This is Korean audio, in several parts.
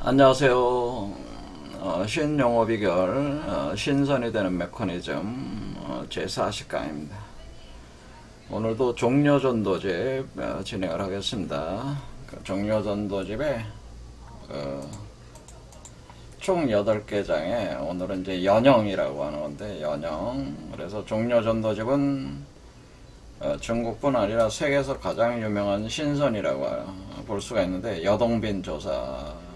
안녕하세요. 신용어 비결, 신선이 되는 메커니즘 제40강입니다. 오늘도 종료전도집 진행을 하겠습니다. 종료전도집에 총 8개 장에 오늘은 이제 연영이라고 하는 건데, 연영. 그래서 종료전도집은 중국뿐 아니라 세계에서 가장 유명한 신선이라고 볼 수가 있는데, 여동빈 조사와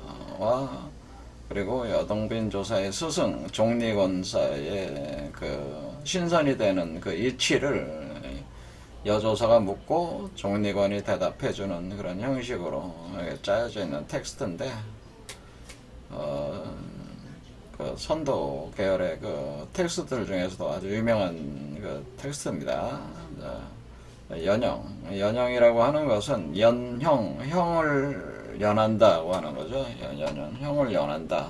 그리고 여동빈 조사의 스승 종리권사의 그 신선이 되는 그 이치를 여조사가 묻고 종리권이 대답해주는 그런 형식으로 짜여져 있는 텍스트인데, 그 선도 계열의 그 텍스트들 중에서도 아주 유명한 그 텍스트입니다. 연형이라고 하는 것은 형을 연한다고 하는 거죠. 형을 연한다.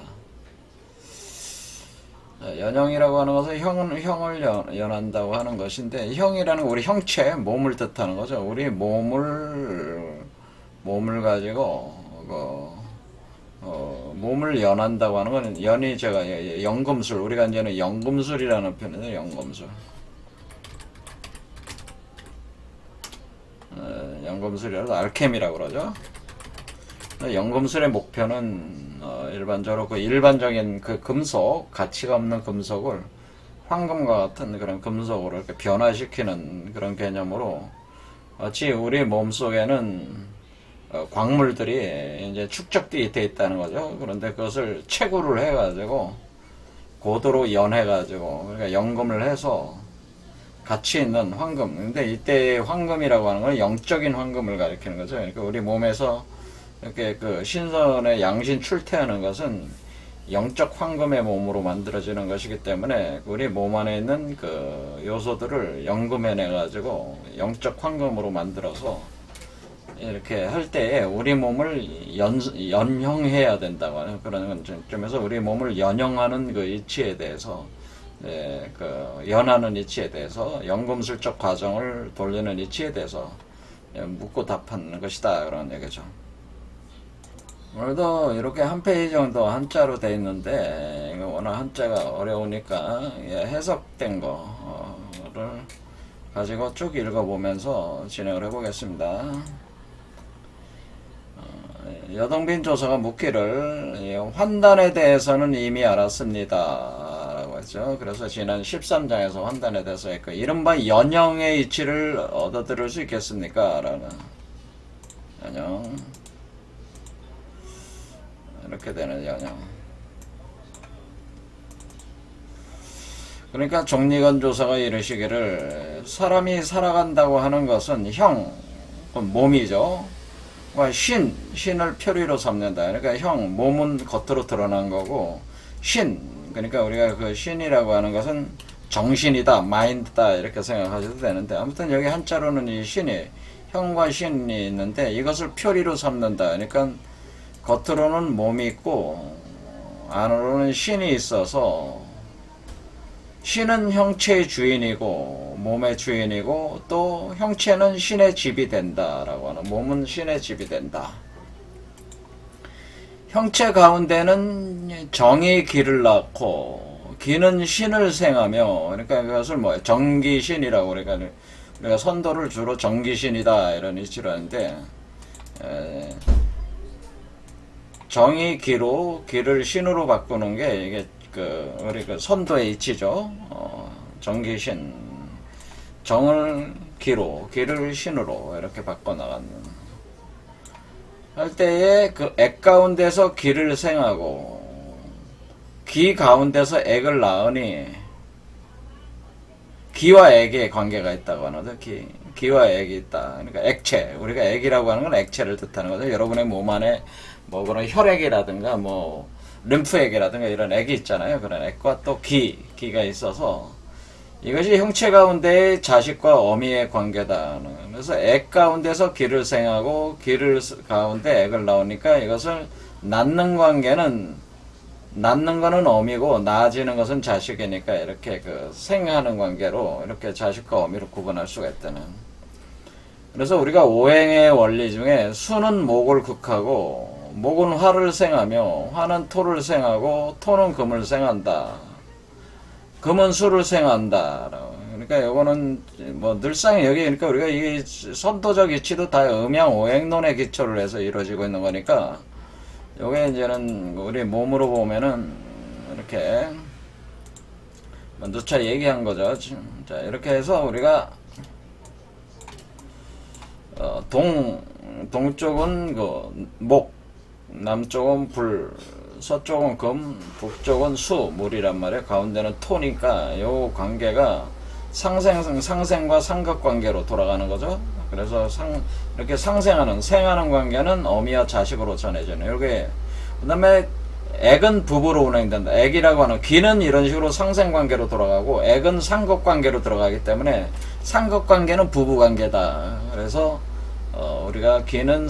연형이라고 하는 것은 형을 연한다고 하는 것인데, 형이라는 건 우리 형체, 몸을 뜻하는 거죠. 우리 몸을 가지고 몸을 연한다고 하는 건, 연이 제가 연금술, 우리가 이제는 연금술이라는 표현인데, 연금술. 연금술이라도 알케미라고 그러죠. 연금술의 목표는 일반적으로 그 일반적인 그 금속, 가치가 없는 금속을 황금과 같은 그런 금속으로 이렇게 변화시키는 그런 개념으로, 마치 우리 몸 속에는 광물들이 이제 축적되어 있다는 거죠. 그런데 그것을 채굴을 해가지고 고도로 연해가지고, 그러니까 연금을 해서 가치 있는 황금. 근데 이때 황금이라고 하는 건 영적인 황금을 가리키는 거죠. 그러니까 우리 몸에서 이렇게 그 신선의 양신 출퇴하는 것은 영적 황금의 몸으로 만들어지는 것이기 때문에, 우리 몸 안에 있는 그 요소들을 연금해내 가지고 영적 황금으로 만들어서 이렇게 할 때에 우리 몸을 연형해야 된다고 하는 그런 점에서, 우리 몸을 연형하는 그 이치에 대해서, 그 연하는 이치에 대해서, 연금술적 과정을 돌리는 이치에 대해서 묻고 답하는 것이다, 그런 얘기죠. 오늘도 이렇게 한 페이지 정도 한자로 되어 있는데, 이거 워낙 한자가 어려우니까 해석된 거를 가지고 쭉 읽어보면서 진행을 해보겠습니다. 여동빈 조사가 묻기를, 환단에 대해서는 이미 알았습니다 라고 했죠. 그래서 지난 13장에서 환단에 대해서 했고, 이른바 연형의 이치를 얻어들을 수 있겠습니까? 라는, 연형, 이렇게 되는 연형. 그러니까 종리권 조사가 이르시기를, 사람이 살아간다고 하는 것은 형, 몸이죠. 신을 표리로 삼는다. 그러니까 몸은 겉으로 드러난 거고, 그러니까 우리가 그 신이라고 하는 것은 정신이다, 마인드다, 이렇게 생각하셔도 되는데, 아무튼 여기 한자로는 이 신이, 형과 신이 있는데, 이것을 표리로 삼는다. 그러니까 겉으로는 몸이 있고 안으로는 신이 있어서, 신은 형체의 주인이고 몸의 주인이고, 또 형체는 신의 집이 된다라고 하는, 몸은 신의 집이 된다. 형체 가운데는 정의 기를 낳고, 기는 신을 생하며, 그러니까 그것을 정기신이라고, 그러니까 우리가 선도를 주로 정기신이다 이런 이치로 하는데, 정의 기로 기를 신으로 바꾸는 게 이게 우리 그 선도의 이치죠. 정기신, 정을 기로, 기를 신으로 이렇게 바꿔나가는 할 때에, 그 액 가운데서 기를 생하고 기 가운데서 액을 낳으니, 기와 액의 관계가 있다고 하는데, 기와 액이 있다. 그러니까 액체, 우리가 액이라고 하는 건 액체를 뜻하는 거죠. 여러분의 몸 안에 그런 혈액이라든가 림프액이라든가 이런 액이 있잖아요. 그런 액과 또 기가 있어서, 이것이 형체 가운데의 자식과 어미의 관계다. 그래서 액 가운데서 기를 생하고 기를 가운데 액을 낳으니까, 이것을 낳는 거는 어미고 낳아지는 것은 자식이니까, 이렇게 그 생하는 관계로 이렇게 자식과 어미를 구분할 수가 있다는. 그래서 우리가 오행의 원리 중에 수는 목을 극하고 목은 화를 생하며 화는 토를 생하고 토는 금을 생한다. 금은 수를 생한다. 그러니까 요거는 뭐 늘상 여기 그러니까 우리가 이 선도적 이치도 다 음양오행론에 기초를 해서 이루어지고 있는 거니까 요게 이제는 우리 몸으로 보면은 이렇게 누차 얘기한 거죠. 자, 이렇게 해서 우리가 동쪽은 그 목, 남쪽은 불, 서쪽은 금, 북쪽은 수, 물이란 말이에요. 가운데는 토니까 요 관계가 상생과 상극 관계로 돌아가는 거죠. 그래서 이렇게 생하는 관계는 어미와 자식으로 전해져요. 요게 그다음에 액은 부부로 운행된다. 액이라고 하는 기는 이런 식으로 상생 관계로 돌아가고 액은 상극 관계로 들어가기 때문에 상극 관계는 부부 관계다. 그래서 우리가 기는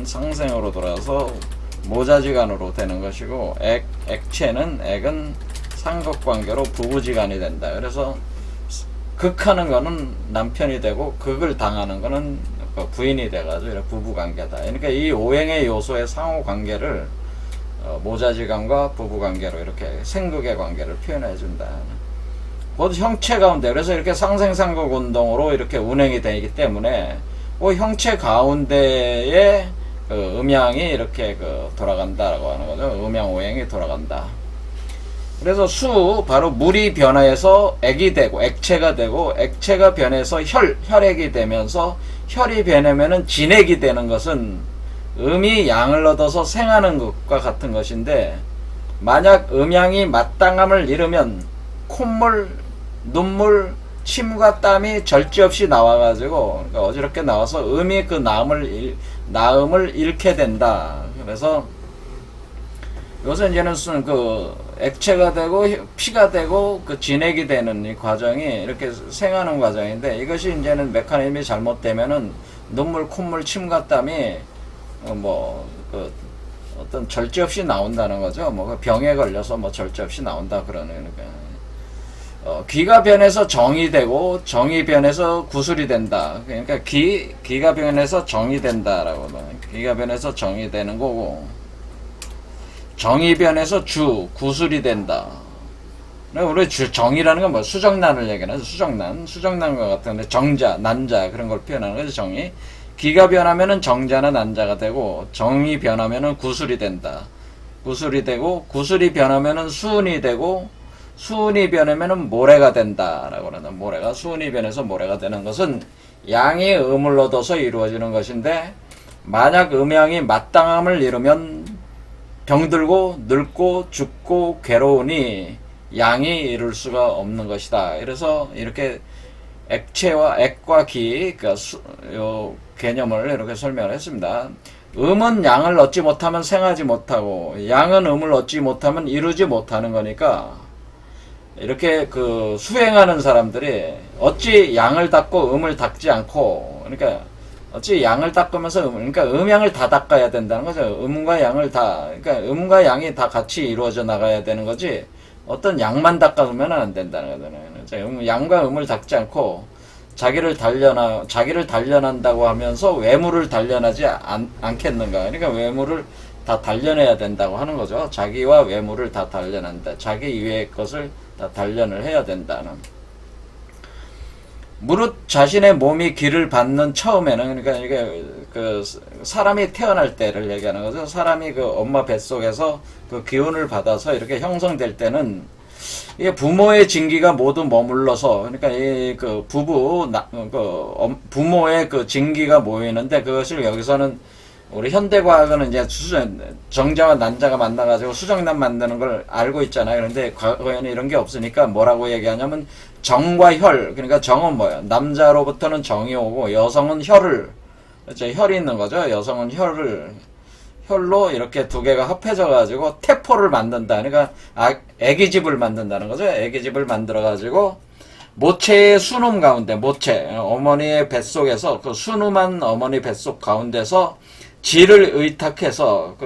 상생으로 돌아서 모자지간으로 되는 것이고 액은 상극 관계로 부부지간이 된다. 그래서 극하는 거는 남편이 되고 극을 당하는 거는 부인이 돼가지고 부부 관계다. 그러니까 이 오행의 요소의 상호 관계를 모자지간과 부부 관계로 이렇게 생극의 관계를 표현해 준다. 곧 형체 가운데 그래서 이렇게 상생상극 운동으로 이렇게 운행이 되기 때문에 그 형체 가운데에 그 음양이 이렇게 돌아간다라고 하는 거죠. 음양오행이 돌아간다. 그래서 바로 물이 변화해서 액이 되고 액체가 되고 액체가 변해서 혈액이 되면서 혈이 변하면은 진액이 되는 것은 음이 양을 얻어서 생하는 것과 같은 것인데 만약 음양이 마땅함을 잃으면 콧물, 눈물, 침과 땀이 절제 없이 나와가지고 그러니까 어지럽게 나와서 음이 그 나음을 잃게 된다. 그래서 이것은 이제는 그 액체가 되고 피가 되고 그 진액이 되는 이 과정이 이렇게 생하는 과정인데 이것이 이제는 메커니즘이 잘못되면은 눈물, 콧물, 침과 땀이 어떤 절제 없이 나온다는 거죠. 병에 걸려서 절제 없이 나온다 그러는 거니까. 기가 변해서 정이 되고 정이 변해서 구술이 된다. 그러니까 기가 변해서 정이 된다라고. 기가 변해서 정이 되는 거고 정이 변해서 구술이 된다. 우리 정이라는 건 수정란을 얘기하는 수정란과 같은데 정자, 난자 그런 걸 표현하는 거죠. 정이 기가 변하면은 정자나 난자가 되고 정이 변하면은 구술이 된다. 구술이 되고 구술이 변하면은 수운이 되고 수운이 변하면은 모래가 된다라고 그러는 수운이 변해서 모래가 되는 것은 양이 음을 얻어서 이루어지는 것인데 만약 음양이 마땅함을 잃으면 병들고 늙고 죽고 괴로우니 양이 이룰 수가 없는 것이다. 그래서 이렇게 액과 기 요 개념을 이렇게 설명을 했습니다. 음은 양을 얻지 못하면 생하지 못하고 양은 음을 얻지 못하면 이루지 못하는 거니까 이렇게 수행하는 사람들이 어찌 양을 닦고 음을 닦지 않고 그러니까 어찌 양을 닦으면서 그러니까 음양을 다 닦아야 된다는 거죠. 음과 양을 그러니까 음과 양이 다 같이 이루어져 나가야 되는 거지 어떤 양만 닦아두면 안 된다는 거잖아요. 양과 음을 닦지 않고 자기를 단련한다고 하면서 외모를 단련하지 않겠는가. 그러니까 외모를 다 단련해야 된다고 하는 거죠. 자기와 외모를 다 단련한다. 자기 이외의 것을 다 단련을 해야 된다는. 무릇 자신의 몸이 기를 받는 처음에는 그러니까 이게 사람이 태어날 때를 얘기하는 거죠. 사람이 엄마 뱃속에서 기운을 받아서 이렇게 형성될 때는 이게 부모의 징기가 모두 머물러서 그러니까 부모의 징기가 모이는데 그것을 여기서는 우리 현대과학은 이제 정자와 난자가 만나가지고 수정란 만드는 걸 알고 있잖아요. 그런데 과거에는 이런 게 없으니까 뭐라고 얘기하냐면 정과 혈. 그러니까 정은 뭐야? 남자로부터는 정이 오고 여성은 혈이 있는 거죠. 여성은 혈로 이렇게 두 개가 합해져가지고 태포를 만든다. 그러니까 애기집을 만든다는 거죠. 애기집을 만들어가지고 모체의 순음 가운데 어머니의 뱃속에서 순음한 어머니 뱃속 가운데서 질을 의탁해서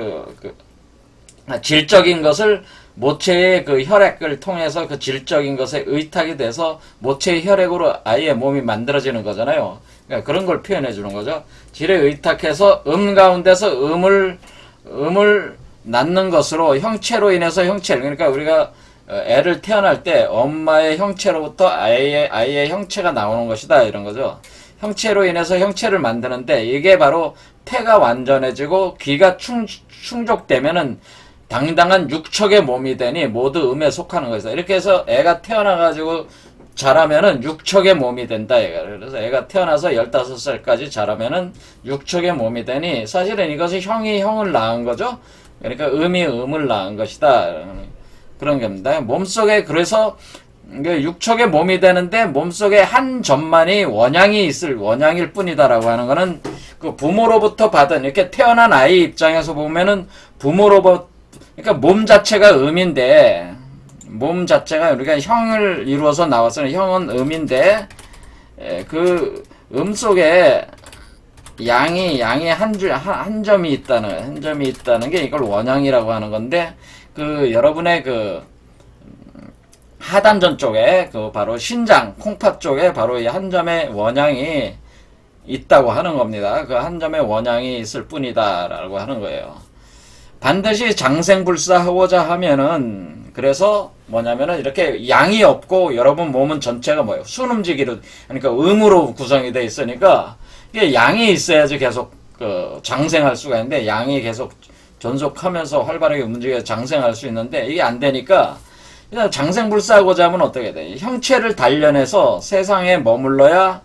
질적인 것을 모체의 혈액을 통해서 질적인 것에 의탁이 돼서 모체의 혈액으로 아예 몸이 만들어지는 거잖아요. 그러니까 그런 걸 표현해 주는 거죠. 질에 의탁해서 가운데서 음을 낳는 것으로 형체로 인해서 형체를, 그러니까 우리가 애를 태어날 때 엄마의 형체로부터 아이의 형체가 나오는 것이다 이런 거죠. 형체로 인해서 형체를 만드는데 이게 바로 태가 완전해지고 기가 충족되면은 당당한 육척의 몸이 되니 모두 음에 속하는 것이다. 이렇게 해서 애가 태어나가지고 자라면은 육척의 몸이 된다. 그래서 애가 태어나서 15살까지 자라면은 육척의 몸이 되니 사실은 이것이 형이 형을 낳은 거죠. 그러니까 음이 음을 낳은 것이다. 그런 겁니다. 몸속에 그래서 육척의 몸이 되는데 몸속에 한 점만이 원양일 뿐이다라고 하는 거는 그 부모로부터 받은, 이렇게 태어난 아이 입장에서 보면은 부모로부터, 그러니까 몸 자체가 음인데, 몸 자체가 우리가 형을 이루어서 나왔으니 형은 음인데, 그 음 속에 양이 한 점이 있다는 게 이걸 원양이라고 하는 건데, 그 여러분의 그 하단전 쪽에 그 바로 신장 콩팥 쪽에 바로 이 한 점의 원양이 있다고 하는 겁니다. 그 한 점의 원양이 있을 뿐이다라고 하는 거예요. 반드시 장생불사하고자 하면은, 그래서 뭐냐면은 이렇게 양이 없고 여러분 몸은 전체가 뭐예요? 순움지기로, 그러니까 음으로 구성이 되어 있으니까 이게 양이 있어야지 계속 그 장생할 수가 있는데, 양이 계속 존속하면서 활발하게 움직여 장생할 수 있는데 이게 안 되니까 그냥 장생불사하고자 하면 어떻게 돼? 형체를 단련해서 세상에 머물러야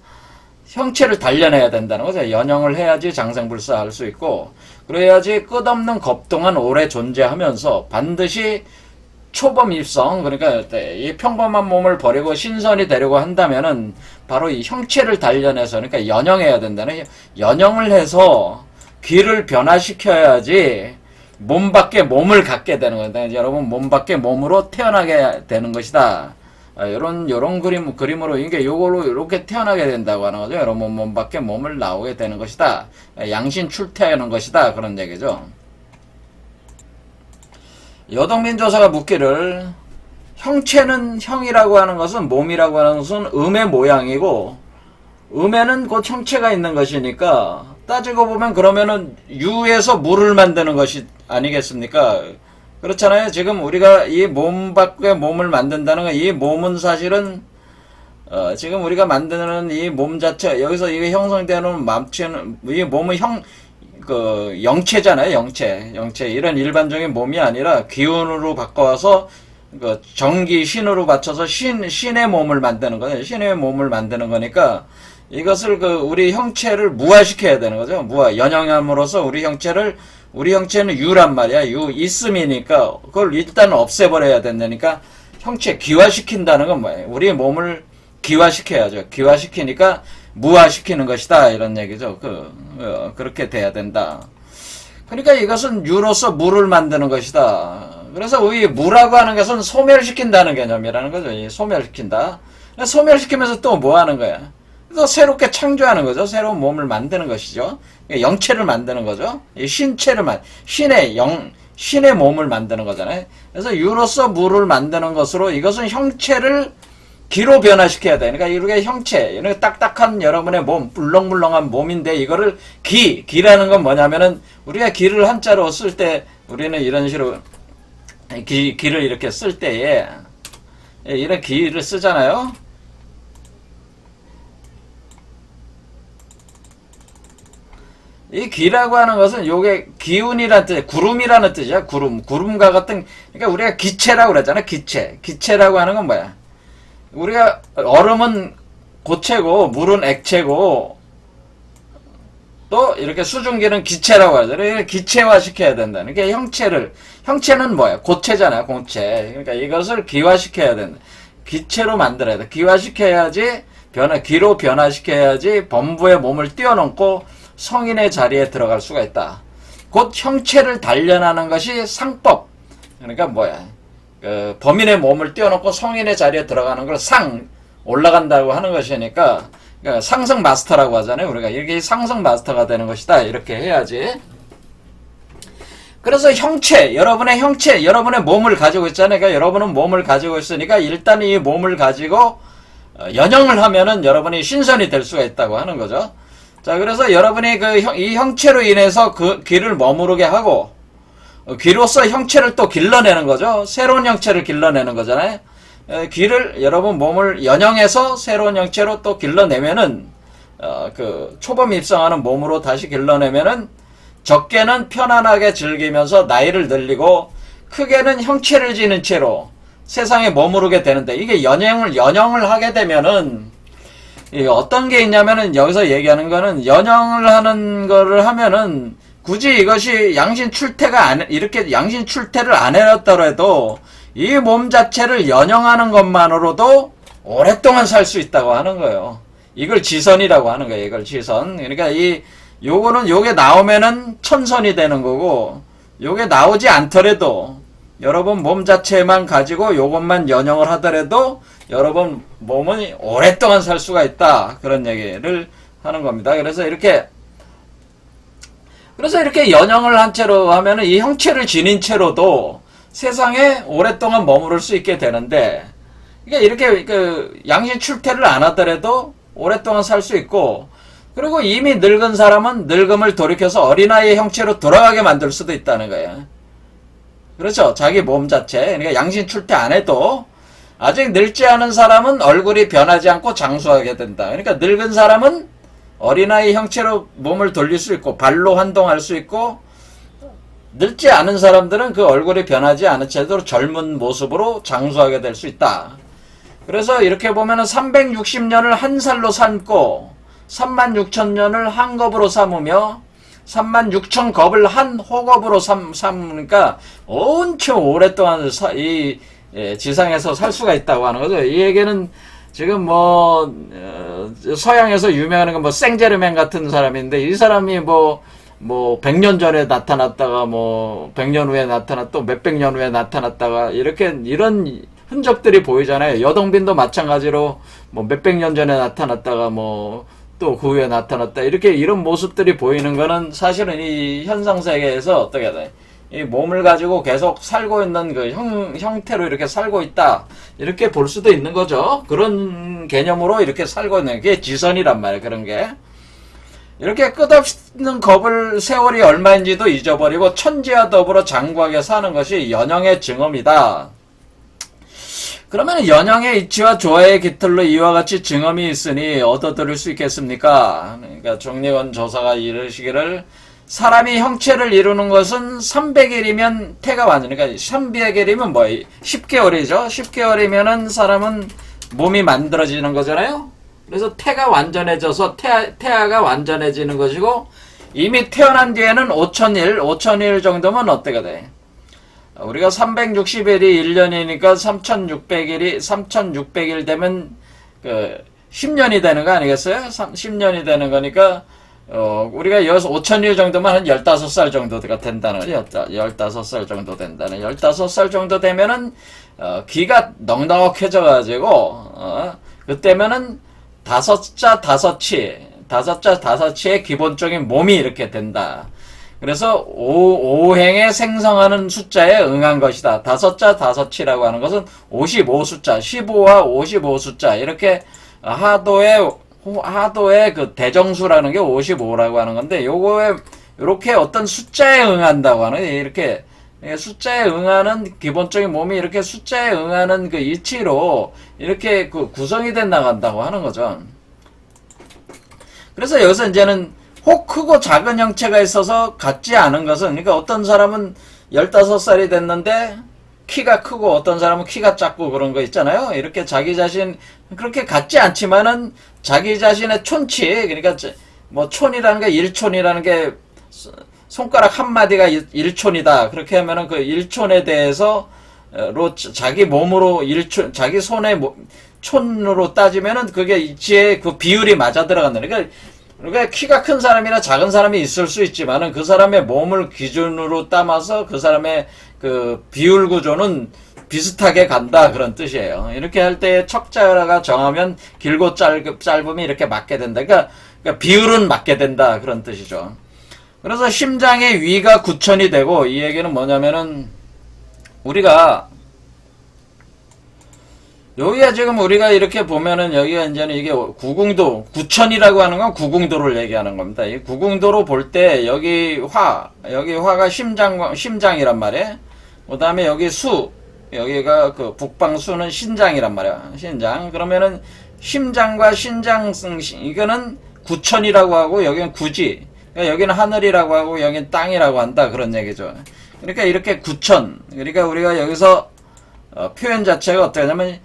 형체를 단련해야 된다는 거죠. 연영을 해야지 장생불사할 수 있고, 그래야지 끝없는 겁 동안 오래 존재하면서 반드시 초범입성, 그러니까 이 평범한 몸을 버리고 신선이 되려고 한다면은 바로 이 형체를 단련해서, 그러니까 연영해야 된다는, 연영을 해서 귀를 변화시켜야지 몸 밖에 몸을 갖게 되는 거다. 여러분 몸 밖에 몸으로 태어나게 되는 것이다. 요런 그림으로 이게 요걸로 이렇게 태어나게 된다고 하는 거죠. 여러분 몸 밖에 몸을 나오게 되는 것이다. 양신 출태하는 것이다. 그런 얘기죠. 여동민 조사가 묻기를, 형체는, 형이라고 하는 것은, 몸이라고 하는 것은 음의 모양이고 음에는 곧 형체가 있는 것이니까, 따지고 보면 그러면은 유에서 물을 만드는 것이 아니겠습니까? 그렇잖아요. 지금 우리가 이 몸 밖에 몸을 만든다는 건, 이 몸은 사실은 지금 우리가 만드는 이 몸 자체, 여기서 이게 형성되는 맘치는 이 몸은 영체잖아요. 영체. 이런 일반적인 몸이 아니라 기운으로 바꿔서 그 정기 신으로 맞춰서 신의 몸을 만드는 거예요. 신의 몸을 만드는 거니까 이것을 우리 형체를 무화시켜야 되는 거죠. 연영함으로써 우리 형체는 유란 말이야. 유 있음이니까 그걸 일단 없애버려야 된다니까. 형체 기화시킨다는 건 뭐예요? 우리 몸을 기화시켜야죠. 기화시키니까 무화시키는 것이다 이런 얘기죠. 그렇게 돼야 된다. 그러니까 이것은 유로서 물을 만드는 것이다. 그래서 이 무라고 하는 것은 소멸시킨다는 개념이라는 거죠. 소멸시킨다. 소멸시키면서 또 뭐 하는 거야? 또 새롭게 창조하는 거죠. 새로운 몸을 만드는 것이죠. 영체를 만드는 거죠. 신의 몸을 만드는 거잖아요. 그래서 유로서 물을 만드는 것으로 이것은 형체를 기로 변화시켜야 돼. 그러니까 이렇게 형체, 이렇게 딱딱한 여러분의 몸, 물렁물렁한 몸인데 이거를 기라는 건 뭐냐면은 우리가 기를 한자로 쓸 때 우리는 이런 식으로 기를 이렇게 쓸 때에 이런 기를 쓰잖아요. 이 기라고 하는 것은 요게 기운이라는 뜻, 구름이라는 뜻이야. 구름과 같은, 그러니까 우리가 기체라고 그랬잖아. 기체라고 하는 건 뭐야? 우리가 얼음은 고체고 물은 액체고 또 이렇게 수증기는 기체라고 하죠. 그러니까 기체화 시켜야 된다는 게 형체는 뭐야? 고체잖아요. 고체. 그러니까 이것을 기화시켜야 된다. 기체로 만들어야 돼. 기화시켜야지 기로 변화시켜야지 범부의 몸을 뛰어넘고 성인의 자리에 들어갈 수가 있다. 곧 형체를 단련하는 것이 상법. 그러니까 뭐야? 범인의 몸을 뛰어넘고 성인의 자리에 들어가는 걸 올라간다고 하는 것이니까, 그러니까 상승 마스터라고 하잖아요. 우리가 이렇게 상승 마스터가 되는 것이다. 이렇게 해야지. 그래서 여러분의 몸을 가지고 있잖아요. 그러니까 여러분은 몸을 가지고 있으니까 일단 이 몸을 가지고 연영을 하면은 여러분이 신선이 될 수가 있다고 하는 거죠. 자, 그래서 여러분이 이 형체로 인해서 그 귀를 머무르게 하고, 귀로서 형체를 또 길러내는 거죠. 새로운 형체를 길러내는 거잖아요. 귀를 여러분 몸을 연영해서 새로운 형체로 또 길러내면은 그 초범 입성하는 몸으로 다시 길러내면은 적게는 편안하게 즐기면서 나이를 늘리고 크게는 형체를 지닌 채로 세상에 머무르게 되는데, 이게 연영을 하게 되면은 어떤 게 있냐면은 여기서 얘기하는 거는 연영을 하는 거를 하면은 굳이 이것이 양신 출태가 이렇게 양신 출태를 안 해놨다고 해도 이 몸 자체를 연영하는 것만으로도 오랫동안 살 수 있다고 하는 거예요. 이걸 지선이라고 하는 거예요. 이걸 지선. 그러니까 요거는 요게 나오면은 천선이 되는 거고, 요게 나오지 않더라도 여러분 몸 자체만 가지고 요것만 연영을 하더라도 여러분 몸은 오랫동안 살 수가 있다. 그런 얘기를 하는 겁니다. 그래서 이렇게 연영을 한 채로 하면은 이 형체를 지닌 채로도 세상에 오랫동안 머무를 수 있게 되는데, 이게 이렇게 양신 출퇴를 안 하더라도 오랫동안 살 수 있고, 그리고 이미 늙은 사람은 늙음을 돌이켜서 어린아이의 형체로 돌아가게 만들 수도 있다는 거예요. 그렇죠. 자기 몸 자체. 그러니까 양신 출퇴 안 해도 아직 늙지 않은 사람은 얼굴이 변하지 않고 장수하게 된다. 그러니까 늙은 사람은 어린아이 형체로 몸을 돌릴 수 있고 발로 활동할 수 있고, 늙지 않은 사람들은 그 얼굴이 변하지 않은 채로 젊은 모습으로 장수하게 될 수 있다. 그래서 이렇게 보면은 360년을 한 살로 삼고 36,000년을 한 겁으로 삼으며 36,000겁을 한 호겁으로 삼으니까 엄청 오랫동안 지상에서 살 수가 있다고 하는 거죠. 이 얘기는 지금 서양에서 유명한 건 생제르맹 같은 사람인데, 이 사람이 100년 전에 나타났다가 100년 후에 또 몇백 년 후에 나타났다가 이런 흔적들이 보이잖아요. 여동빈도 마찬가지로 몇백 년 전에 나타났다가 또 그 후에 나타났다. 이런 모습들이 보이는 거는 사실은 이 현상 세계에서 어떻게 돼? 이 몸을 가지고 계속 살고 있는 그 형태로 이렇게 살고 있다. 이렇게 볼 수도 있는 거죠. 그런 개념으로 이렇게 살고 있는 게 지선이란 말이에요. 그런 게. 이렇게 끝없는 겁을 세월이 얼마인지도 잊어버리고 천지와 더불어 장구하게 사는 것이 연영의 증엄이다. 그러면 연영의 이치와 조화의 깃털로 이와 같이 증엄이 있으니 얻어들을 수 있겠습니까? 그러니까 정리원 조사가 이르시기를, 사람이 형체를 이루는 것은 300일이면 태가 완전, 그러니까 300일이면 10개월이죠. 10개월이면은 사람은 몸이 만들어지는 거잖아요. 그래서 태가 완전해져서 태아가 완전해지는 것이고, 이미 태어난 뒤에는 5,000일 정도면 어때가 돼? 우리가 360일이 1년이니까 3,600일 되면 10년이 되는 거 아니겠어요? 10년이 되는 거니까 우리가 여기서 5,000일 정도면 한 15살 정도가 된다는 거죠. 15살 정도 된다는. 15살 정도 되면은 귀가 넉넉해져 가지고 그때면은 다섯자 다섯치의 기본적인 몸이 이렇게 된다. 그래서 오행에 생성하는 숫자에 응한 것이다. 다섯자 다섯치라고 하는 것은 55 숫자, 15와 55 숫자, 이렇게 하도의 그 대정수라는 게 55라고 하는 건데, 요거에 이렇게 어떤 숫자에 응한다고 하는, 이렇게 숫자에 응하는 기본적인 몸이 이렇게 숫자에 응하는 그 이치로 이렇게 그 구성이 돼 나간다고 하는 거죠. 그래서 여기서 이제는 혹 크고 작은 형체가 있어서 같지 않은 것은, 그러니까 어떤 사람은 15살이 됐는데 키가 크고 어떤 사람은 키가 작고 그런 거 있잖아요. 이렇게 자기 자신 그렇게 같지 않지만은 자기 자신의 촌치, 그러니까 촌이라는 게 일촌이라는 게 손가락 한 마디가 1촌이다. 그렇게 하면은 그 1촌에 대해서 자기 몸으로 자기 손의 촌으로 따지면은 그게 이치의 그 비율이 맞아 들어간다. 그러니까 키가 큰 사람이나 작은 사람이 있을 수 있지만은 그 사람의 몸을 기준으로 따마서 그 사람의 그 비율 구조는 비슷하게 간다, 그런 뜻이에요. 이렇게 할 때 척자가 정하면 길고 짧음이 이렇게 맞게 된다. 그러니까 비율은 맞게 된다, 그런 뜻이죠. 그래서 심장의 위가 9천이 되고, 이 얘기는 뭐냐면은 우리가 여기가 지금 우리가 이렇게 보면은 여기가 이제는 이게 구궁도, 구천이라고 하는 건 구궁도를 얘기하는 겁니다. 이 구궁도로 볼 때 여기가 심장이란 말이에요. 그 다음에 여기 여기가 그 북방수는 신장이란 말이야. 신장. 그러면은 심장과 신장, 이거는 구천이라고 하고 여기는 구지. 그러니까 여기는 하늘이라고 하고 여기는 땅이라고 한다. 그런 얘기죠. 그러니까 이렇게 구천. 그러니까 우리가 여기서 표현 자체가 어떻게 하냐면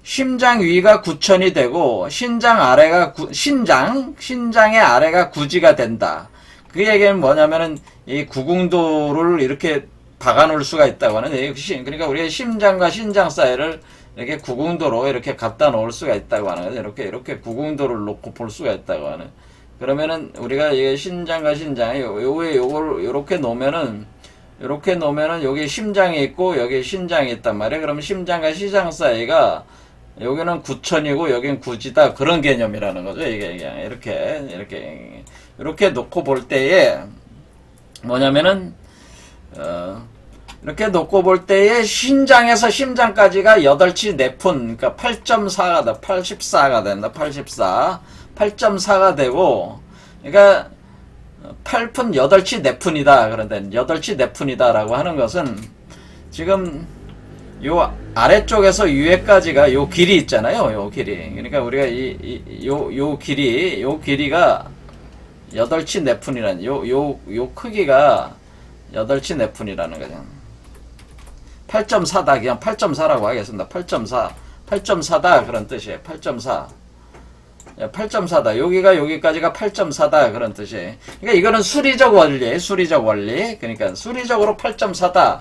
심장 위가 구천이 되고 신장 아래가 신장의 아래가 구지가 된다. 그 얘기는 뭐냐면은 이 구궁도를 이렇게 박아 놓을 수가 있다고 하는, 그러니까 우리가 심장과 신장 사이를 이렇게 구궁도로 이렇게 갖다 놓을 수가 있다고 하는 거죠. 이렇게 구궁도를 놓고 볼 수가 있다고 하는. 그러면은 우리가 이게 신장과 신장에 요걸 이렇게 놓으면은 여기 심장이 있고 여기 신장이 있단 말이에요. 그러면 심장과 신장 사이가 여기는 구천이고 여기는 구지다, 그런 개념이라는 거죠. 이게 이렇게 놓고 볼 때에 뭐냐면은 이렇게 놓고 볼 때에 신장에서 심장까지가 8치 4푼, 그러니까 8.4가 84가 된다. 8.4가 되고, 그러니까 8푼 8치 4푼이다. 그런데 8치 4푼이다라고 하는 것은 지금 요 아래쪽에서 위에까지가 요 길이 있잖아요. 요 길이. 그러니까 우리가 요 길이가 8치 4푼이라는, 요 크기가 8치 4푼이라는 거죠. 8.4다. 그냥 8.4라고 하겠습니다. 8.4다. 그런 뜻이에요. 8.4다. 여기까지가 8.4다. 그런 뜻이에요. 그러니까 이거는 수리적 원리예요. 수리적 원리. 그러니까 수리적으로 8.4다.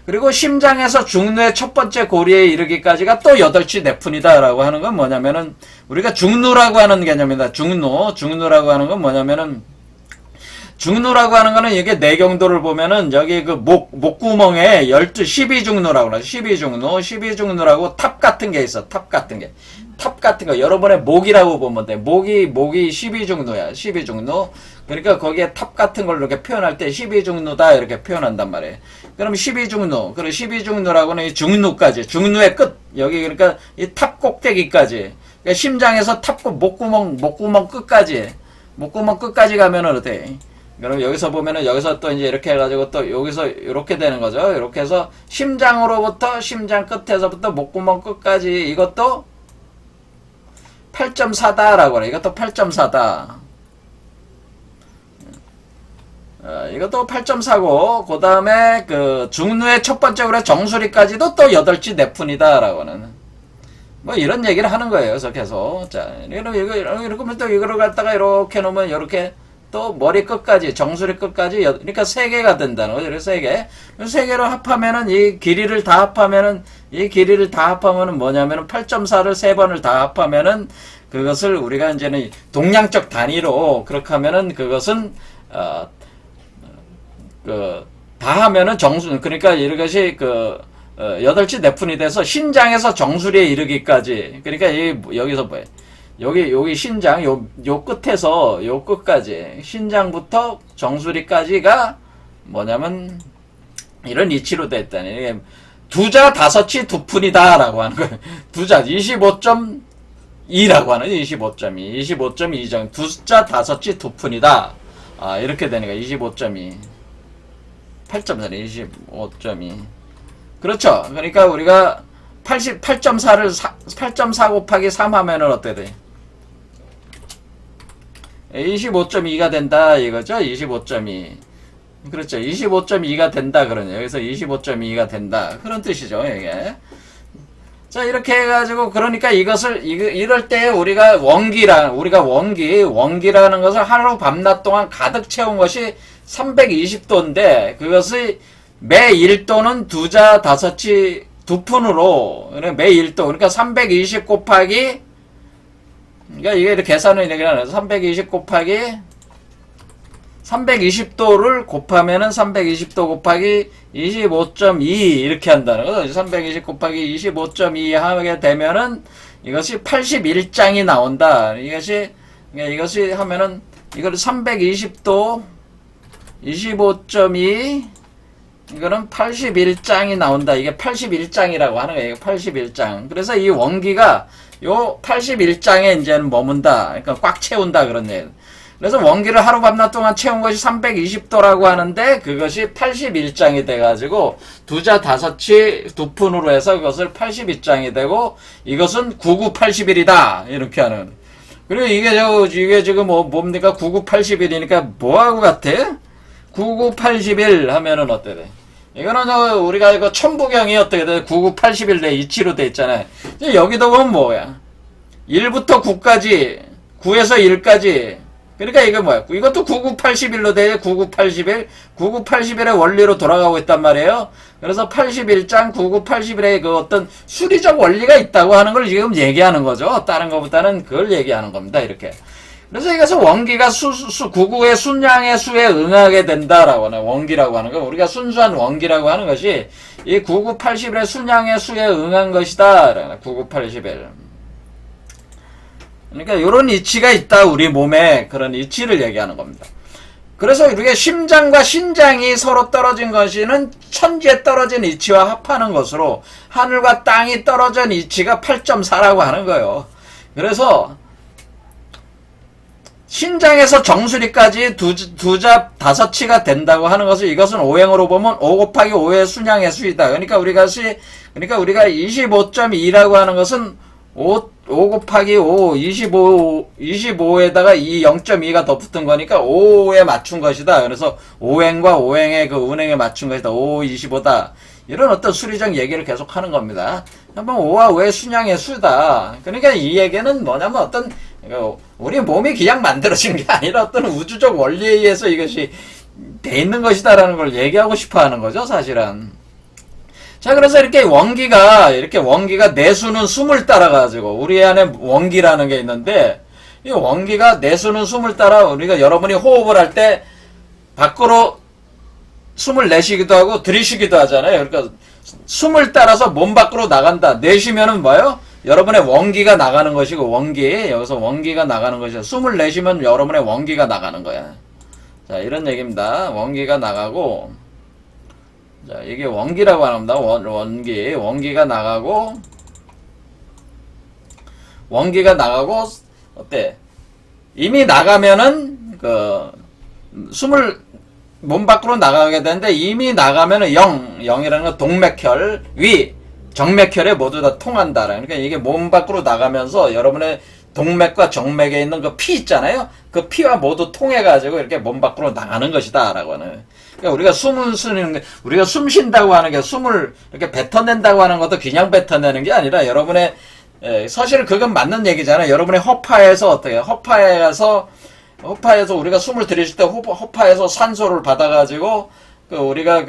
그리고 심장에서 중누의 첫 번째 고리에 이르기까지가 또 8치 4푼이다 라고 하는 건 뭐냐면은 우리가 중누라고 하는 개념입니다. 중누라고 하는 건 뭐냐면은 중누라고 하는 거는 이게 내경도를 보면은 여기 그 목구멍에 12중누라고 그러죠. 12중누라고 탑 같은 게 있어. 탑 같은 거. 여러분의 목이라고 보면 돼. 목이 12중누야. 12중누. 그러니까 거기에 탑 같은 걸 이렇게 표현할 때 12중누다 이렇게 표현한단 말이에요. 그럼 12중누. 그리고 12중누라고는 이 중누까지. 중누의 끝. 여기 그러니까 이 탑 꼭대기까지. 그러니까 심장에서 목구멍 끝까지. 목구멍 끝까지 가면은 어때? 그럼 여기서 보면은 여기서 또 이제 이렇게 해가지고 또 여기서 이렇게 되는 거죠. 이렇게 해서 심장으로부터 심장 끝에서부터 목구멍 끝까지 이것도 8.4다라고 그래. 이것도 8.4다. 이것도 8.4고 그 다음에 그 중누의 첫 번째 그래 정수리까지도 또 8치 4푼이다라고는 뭐 이런 얘기를 하는 거예요. 그래서 계속 자 이렇게 하면 또 이거를 갖다가 이렇게 놓으면 이렇게 또 머리 끝까지 정수리 끝까지 그러니까 3개가 된다는 거죠. 그래서 3개. 3개로 합하면은 이 길이를 다 합하면은 뭐냐면은 8.4를 3번을 다 합하면은 그것을 우리가 이제는 동량적 단위로 그렇게 하면은 그것은 다 하면은 그러니까 이것이 8치 4푼이 돼서 신장에서 정수리에 이르기까지. 그러니까 여기서 뭐예요? 여기 신장, 요 끝에서 요 끝까지. 신장부터 정수리까지가 뭐냐면, 이런 이치로 됐다니. 이게 2자 5치 2푼이다. 라고 하는 거예요. 2자, 25.2라고 하는 거예요. 25.2. 25.2정. 2자 5치 2푼이다. 이렇게 되는 거예요. 25.2. 8.4, 25.2. 그렇죠. 그러니까 우리가 8.4 곱하기 3 하면은 어떻게 돼? 25.2가 된다 이거죠. 25.2. 그렇죠. 25.2가 된다 그러네요. 여기서 25.2가 된다. 그런 뜻이죠. 이게. 자, 이렇게 해가지고 그러니까 이럴 때 우리가 원기라는 것을 하루 밤낮 동안 가득 채운 것이 320도인데 그것이 매 1도는 2자 5치 2푼으로 매 1도 그러니까 320 곱하기 그러니까 이게 계산을 이렇게 하는 320 곱하기 320도를 곱하면은 320도 곱하기 25.2 이렇게 한다는 거죠. 320 곱하기 25.2 하게 되면은 이것이 81장이 나온다. 이것이 하면은 이걸 320도 25.2 이거는 81장이 나온다. 이게 81장이라고 하는 거예요. 81장. 그래서 이 원기가 요 81장에 이제는 머문다. 그러니까 꽉 채운다. 그런 얘기. 그래서 원기를 하루 밤낮 동안 채운 것이 320도라고 하는데 그것이 81장이 돼가지고 두자 다섯치 두 푼으로 해서 그것을 82장이 되고 이것은 9981이다. 이렇게 하는. 그리고 이게 지금 뭡니까? 9981이니까 뭐하고 같아? 9981 하면은 어때 돼? 이거는 우리가 이거 천부경이 어떻게 돼? 9981 내 이치로 돼 있잖아요. 여기도 보면 뭐야? 1부터 9까지, 9에서 1까지. 그러니까 이게 뭐야? 이것도 9981로 돼. 9981. 9981의 원리로 돌아가고 있단 말이에요. 그래서 81장 9981의 그 어떤 수리적 원리가 있다고 하는 걸 지금 얘기하는 거죠. 다른 것보다는 그걸 얘기하는 겁니다. 이렇게. 그래서 이것은 원기가 구구의 순양의 수에 응하게 된다라고 하는 원기라고 하는 거. 우리가 순수한 원기라고 하는 것이 이 9981의 순양의 수에 응한 것이다. 9981. 그러니까 이런 이치가 있다. 우리 몸에 그런 이치를 얘기하는 겁니다. 그래서 우리가 심장과 신장이 서로 떨어진 것이는 천지에 떨어진 이치와 합하는 것으로 하늘과 땅이 떨어진 이치가 8.4라고 하는 거예요. 그래서 신장에서 정수리까지 두자 다섯치가 된다고 하는 것을 이것은 오행으로 보면 5 곱하기 5의 순양의 수이다. 그러니까 우리가 25.2라고 하는 것은 5 곱하기 5, 25에다가 이 0.2가 더 붙은 거니까 5에 맞춘 것이다. 그래서 오행과 오행의 그 운행에 맞춘 것이다. 5, 25다. 이런 어떤 수리적 얘기를 계속 하는 겁니다. 한번 5와 5의 순양의 수다. 그러니까 이 얘기는 뭐냐면 어떤 우리 몸이 그냥 만들어진 게 아니라 어떤 우주적 원리에 의해서 이것이 돼 있는 것이다라는 걸 얘기하고 싶어 하는 거죠, 사실은. 자, 그래서 이렇게 원기가 내수는 숨을 따라가지고, 우리 안에 원기라는 게 있는데, 이 원기가 내수는 숨을 따라, 우리가 여러분이 호흡을 할 때, 밖으로 숨을 내쉬기도 하고, 들이쉬기도 하잖아요. 그러니까, 숨을 따라서 몸 밖으로 나간다. 내쉬면은 뭐예요? 여러분의 원기가 나가는 것이고, 원기. 여기서 원기가 나가는 것이야. 숨을 내쉬면 여러분의 원기가 나가는 거야. 자, 이런 얘기입니다. 원기가 나가고, 자, 이게 원기라고 합니다. 원기가 나가고, 어때? 이미 나가면은, 숨을 몸 밖으로 나가게 되는데, 이미 나가면은 영이라는 건 동맥혈, 정맥혈에 모두 다 통한다. 그러니까 이게 몸 밖으로 나가면서 여러분의 동맥과 정맥에 있는 그 피 있잖아요. 그 피와 모두 통해가지고 이렇게 몸 밖으로 나가는 것이다. 라고 하는. 그러니까 우리가 숨 쉰다고 하는 게 숨을 이렇게 뱉어낸다고 하는 것도 그냥 뱉어내는 게 아니라 여러분의, 사실 그건 맞는 얘기잖아요. 여러분의 허파에서 어떻게, 허파에서 우리가 숨을 들이쉴 때 허파에서 산소를 받아가지고 우리가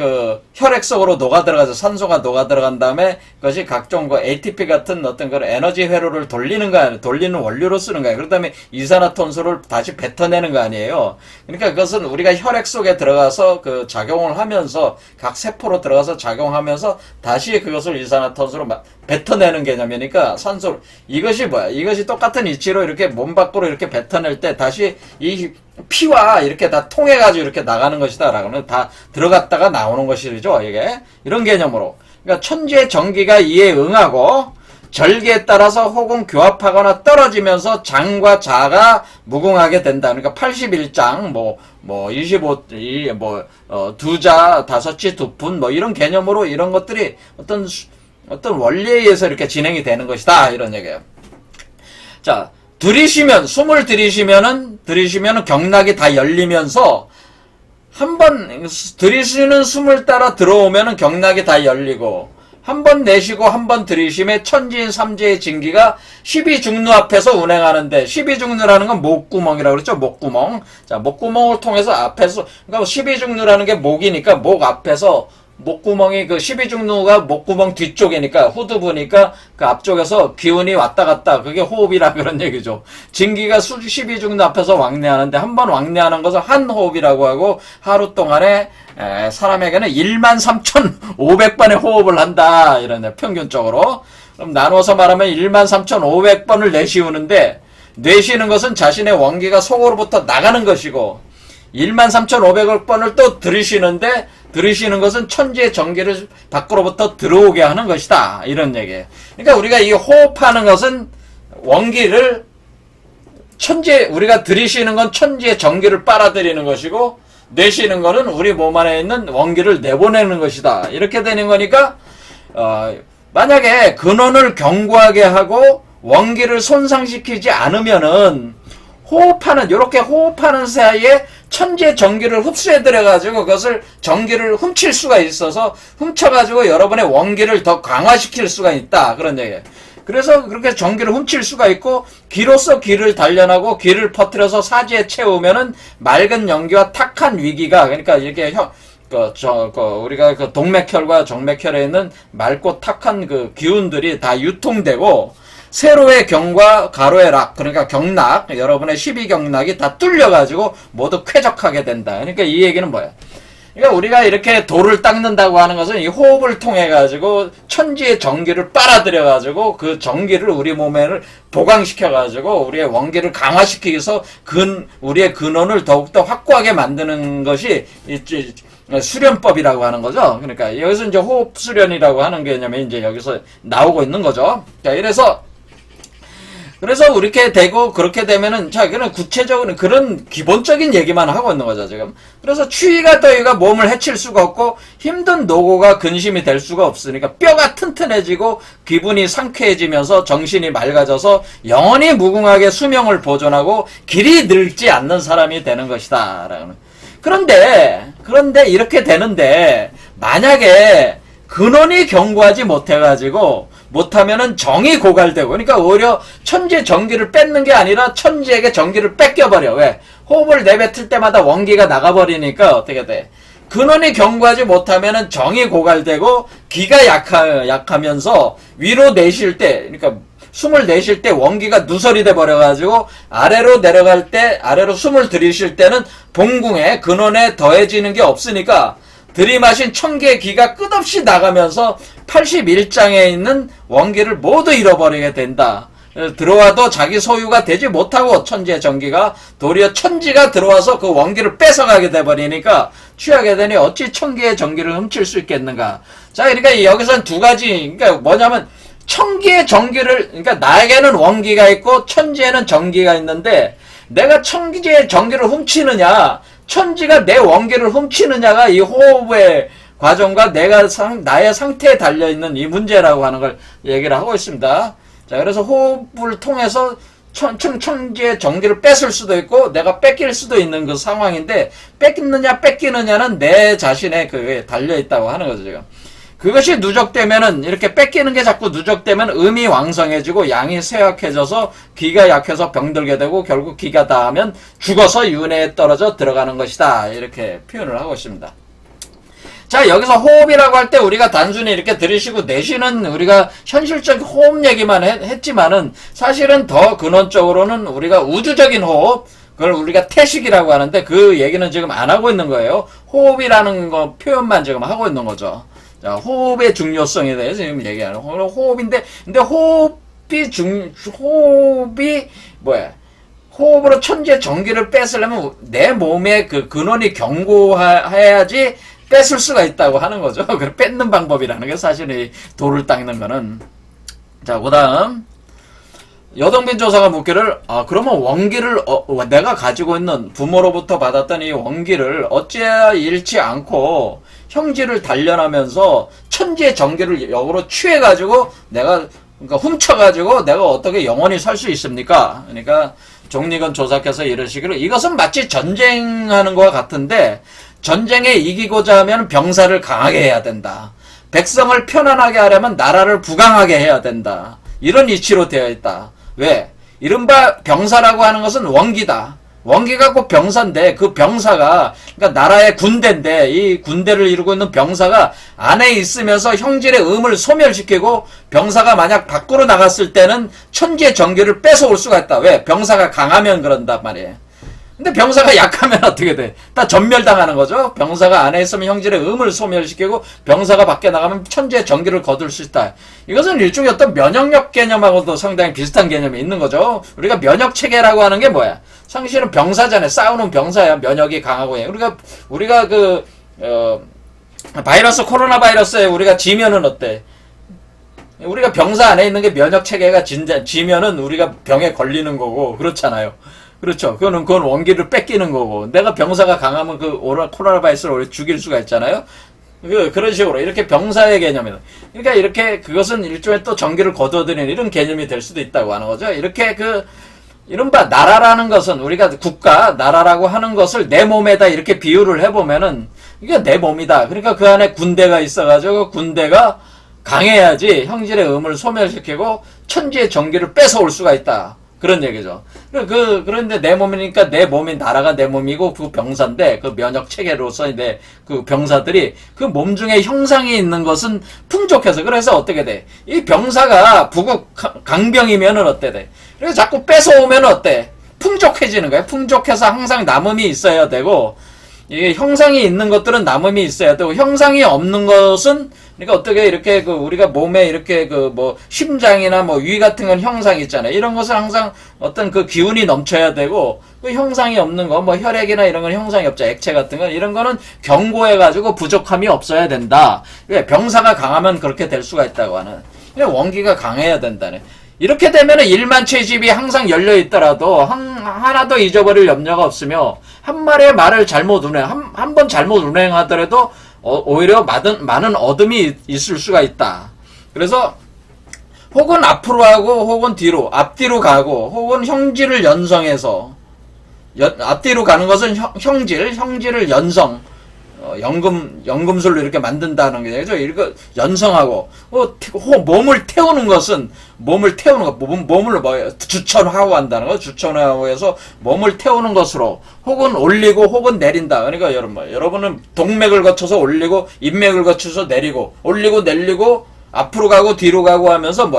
혈액 속으로 녹아들어가서 산소가 녹아들어간 다음에 그것이 각종 ATP 같은 어떤 그런 에너지 회로를 돌리는 거 아니에요. 돌리는 원료로 쓰는 거예요. 그런 다음에 이산화탄소를 다시 뱉어내는 거 아니에요. 그러니까 그것은 우리가 혈액 속에 들어가서 작용을 하면서 각 세포로 들어가서 작용하면서 다시 그것을 이산화탄소로 뱉어내는 개념이니까 산소를. 이것이 뭐야? 이것이 똑같은 이치로 이렇게 몸 밖으로 이렇게 뱉어낼 때 다시 이 피와 이렇게 다 통해가지고 이렇게 나가는 것이다. 라고는 다 들어갔다가 나오는 것이죠. 이게. 이런 개념으로. 그러니까 천지의 전기가 이에 응하고 절기에 따라서 혹은 교합하거나 떨어지면서 장과 자가 무궁하게 된다. 그러니까 81장, 25, 두자, 다섯치, 두푼, 이런 개념으로 이런 것들이 어떤 원리에 의해서 이렇게 진행이 되는 것이다. 이런 얘기예요. 자, 숨을 들이쉬면은 경락이 다 열리면서 한번 들이쉬는 숨을 따라 들어오면은 경락이 다 열리고 한 번 내쉬고 한 번 들이쉬면 천지인 삼재의 진기가 12중루 앞에서 운행하는데 12중루라는 건 목구멍이라고 그랬죠. 목구멍. 자, 목구멍을 통해서 앞에서 그러니까 12중루라는 게 목이니까 목 앞에서 목구멍이 12중루가 목구멍 뒤쪽이니까 후두부니까 그 앞쪽에서 기운이 왔다 갔다 그게 호흡이라 그런 얘기죠. 진기가 12중루 앞에서 왕래하는데 한 번 왕래하는 것을 한 호흡이라고 하고 하루 동안에 사람에게는 13,500번의 호흡을 한다. 이러네. 평균적으로. 그럼 나눠서 말하면 13,500번을 내쉬우는데 내쉬는 것은 자신의 원기가 속으로부터 나가는 것이고 13,500억 번을 또 들이쉬는데 들이쉬는 것은 천지의 전기를 밖으로부터 들어오게 하는 것이다. 이런 얘기예요. 그러니까 우리가 이 호흡하는 것은 원기를 우리가 들이쉬는 건 천지의 전기를 빨아들이는 것이고 내쉬는 거는 우리 몸 안에 있는 원기를 내보내는 것이다. 이렇게 되는 거니까 만약에 근원을 견고하게 하고 원기를 손상시키지 않으면은 이렇게 호흡하는 사이에 천지의 전기를 흡수해들여가지고 그것을 전기를 훔칠 수가 있어서 훔쳐가지고 여러분의 원기를 더 강화시킬 수가 있다. 그런 얘기예요. 그래서 그렇게 전기를 훔칠 수가 있고 기로서 기를 단련하고 기를 퍼뜨려서 사지에 채우면은 맑은 연기와 탁한 위기가 그러니까 이렇게 우리가 그 동맥혈과 정맥혈에 있는 맑고 탁한 그 기운들이 다 유통되고 세로의 경과 가로의 락 그러니까 경락 여러분의 12경락이 다 뚫려가지고 모두 쾌적하게 된다. 그러니까 이 얘기는 뭐야? 그러니까 우리가 이렇게 돌을 닦는다고 하는 것은 이 호흡을 통해 가지고 천지의 전기를 빨아들여 가지고 그 전기를 우리 몸에 보강시켜 가지고 우리의 원기를 강화시키기 위해서 우리의 근원을 더욱더 확고하게 만드는 것이 수련법이라고 하는 거죠. 그러니까 여기서 이제 호흡 수련이라고 하는 개념이 이제 여기서 나오고 있는 거죠. 자, 그래서 이렇게 되고 그렇게 되면은 자 그런 구체적으로 그런 기본적인 얘기만 하고 있는 거죠 지금. 그래서 추위가 더위가 몸을 해칠 수가 없고 힘든 노고가 근심이 될 수가 없으니까 뼈가 튼튼해지고 기분이 상쾌해지면서 정신이 맑아져서 영원히 무궁하게 수명을 보존하고 길이 늙지 않는 사람이 되는 것이다. 그런데 이렇게 되는데 만약에 근원이 견고하지 못하면은 정이 고갈되고 그러니까 오히려 천지의 전기를 뺏는 게 아니라 천지에게 전기를 뺏겨버려. 왜? 호흡을 내뱉을 때마다 원기가 나가버리니까 어떻게 돼? 근원이 견고하지 못하면은 정이 고갈되고 기가 약하면서 위로 내쉴 때 그러니까 숨을 내쉴 때 원기가 누설이 돼 버려가지고 아래로 내려갈 때 아래로 숨을 들이쉴 때는 봉궁에 근원에 더해지는 게 없으니까 들이마신 천개의 기가 끝없이 나가면서 81장에 있는 원기를 모두 잃어버리게 된다. 들어와도 자기 소유가 되지 못하고 천지의 전기가 도리어 천지가 들어와서 그 원기를 뺏어가게 돼버리니까 취하게 되니 어찌 천개의 전기를 훔칠 수 있겠는가. 자, 그러니까 여기서는 두 가지, 그러니까 뭐냐면 천기의 전기를, 그러니까 나에게는 원기가 있고 천지에는 전기가 있는데 내가 천지의 전기를 훔치느냐 천지가 내 원기를 훔치느냐가 이 호흡의 과정과 나의 상태에 달려있는 이 문제라고 하는 걸 얘기를 하고 있습니다. 자, 그래서 호흡을 통해서 천지의 전기를 뺏을 수도 있고 내가 뺏길 수도 있는 그 상황인데 뺏기느냐는 내 자신에 그게 달려있다고 하는 거죠, 지금. 그것이 누적되면은 이렇게 뺏기는 게 자꾸 누적되면 음이 왕성해지고 양이 쇠약해져서 기가 약해서 병들게 되고 결국 기가 다하면 죽어서 윤회에 떨어져 들어가는 것이다. 이렇게 표현을 하고 있습니다. 자, 여기서 호흡이라고 할 때 우리가 단순히 이렇게 들이쉬고 내쉬는 우리가 현실적 호흡 얘기만 했지만은 사실은 더 근원적으로는 우리가 우주적인 호흡 그걸 우리가 태식이라고 하는데 그 얘기는 지금 안 하고 있는 거예요. 호흡이라는 거 표현만 지금 하고 있는 거죠. 자, 호흡의 중요성에 대해서 지금 얘기하는 호흡인데, 근데 호흡이 뭐야? 호흡으로 천지의 전기를 뺏으려면 내 몸의 그 근원이 견고해야지 뺏을 수가 있다고 하는 거죠. 그 뺏는 방법이라는 게 사실 이 돌을 닦는 거는. 자, 그 다음. 여동빈 조사가 묻기를, 그러면 원기를, 내가 가지고 있는 부모로부터 받았던 이 원기를 어찌해야 잃지 않고 형질을 단련하면서 천지의 전기를 역으로 취해가지고 그러니까 훔쳐가지고 내가 어떻게 영원히 살 수 있습니까? 그러니까 종리건 조사께서 이러시기를 이것은 마치 전쟁하는 것과 같은데 전쟁에 이기고자 하면 병사를 강하게 해야 된다. 백성을 편안하게 하려면 나라를 부강하게 해야 된다. 이런 이치로 되어 있다. 왜? 이른바 병사라고 하는 것은 원기다. 원기가 곧 병사인데 그 병사가 그러니까 나라의 군대인데 이 군대를 이루고 있는 병사가 안에 있으면서 형질의 음을 소멸시키고 병사가 만약 밖으로 나갔을 때는 천지의 전기를 뺏어올 수가 있다. 왜? 병사가 강하면 그런단 말이에요. 근데 병사가 약하면 어떻게 돼? 다 전멸당하는 거죠. 병사가 안에 있으면 형질의 음을 소멸시키고 병사가 밖에 나가면 천지의 전기를 거둘 수 있다. 이것은 일종의 어떤 면역력 개념하고도 상당히 비슷한 개념이 있는 거죠. 우리가 면역 체계라고 하는 게 뭐야? 사실은 병사잖아요. 싸우는 병사야. 면역이 강하고 해. 우리가 바이러스 코로나 바이러스에 우리가 지면은 어때? 우리가 병사 안에 있는 게 면역 체계가 지면은 우리가 병에 걸리는 거고 그렇잖아요. 그렇죠. 그건 원기를 뺏기는 거고 내가 병사가 강하면 코로나 바이러스를 죽일 수가 있잖아요. 그런 식으로 이렇게 병사의 개념이다. 그러니까 이렇게 그것은 일종의 또 전기를 거둬들이는 이런 개념이 될 수도 있다고 하는 거죠. 이렇게 이른바 나라라는 것은 우리가 나라라고 하는 것을 내 몸에다 이렇게 비유를 해보면은 이게 내 몸이다. 그러니까 그 안에 군대가 있어가지고 군대가 강해야지 형질의 음을 소멸시키고 천지의 전기를 뺏어올 수가 있다. 그런 얘기죠. 그런데 내 몸이니까 내 몸이 나라가 내 몸이고 그 병사인데 그 면역 체계로서 그 병사들이 그 몸 중에 형상이 있는 것은 풍족해서 그래서 어떻게 돼? 이 병사가 부국 강병이면은 어때 돼? 그래서 자꾸 뺏어오면 어때? 풍족해지는 거야. 풍족해서 항상 남음이 있어야 되고 이게 형상이 있는 것들은 남음이 있어야 되고 형상이 없는 것은 그러니까 어떻게 이렇게 우리가 몸에 이렇게 심장이나 위 같은 건 형상이 있잖아요. 이런 것은 항상 어떤 기운이 넘쳐야 되고 그 형상이 없는 거 혈액이나 이런 건 형상이 없죠. 액체 같은 건 이런 거는 견고해가지고 부족함이 없어야 된다. 병사가 강하면 그렇게 될 수가 있다고 하는. 원기가 강해야 된다네. 이렇게 되면은 일만체집이 항상 열려 있더라도 하나도 잊어버릴 염려가 없으며 한 마리의 말을 잘못 한 번 잘못 운행하더라도 오히려 많은 어둠이 있을 수가 있다. 그래서 혹은 앞으로 하고 혹은 뒤로 앞뒤로 가고 혹은 형질을 연성해서 앞뒤로 가는 것은 형질을 연성 연금술로 이렇게 만든다는 게 되죠. 이거 연성하고 몸을 태우는 것은 몸을 주천화호 한다는 거. 주천화호에서 몸을 태우는 것으로 혹은 올리고 혹은 내린다. 그러니까 여러분은 동맥을 거쳐서 올리고 인맥을 거쳐서 내리고 올리고 내리고 앞으로 가고 뒤로 가고 하면서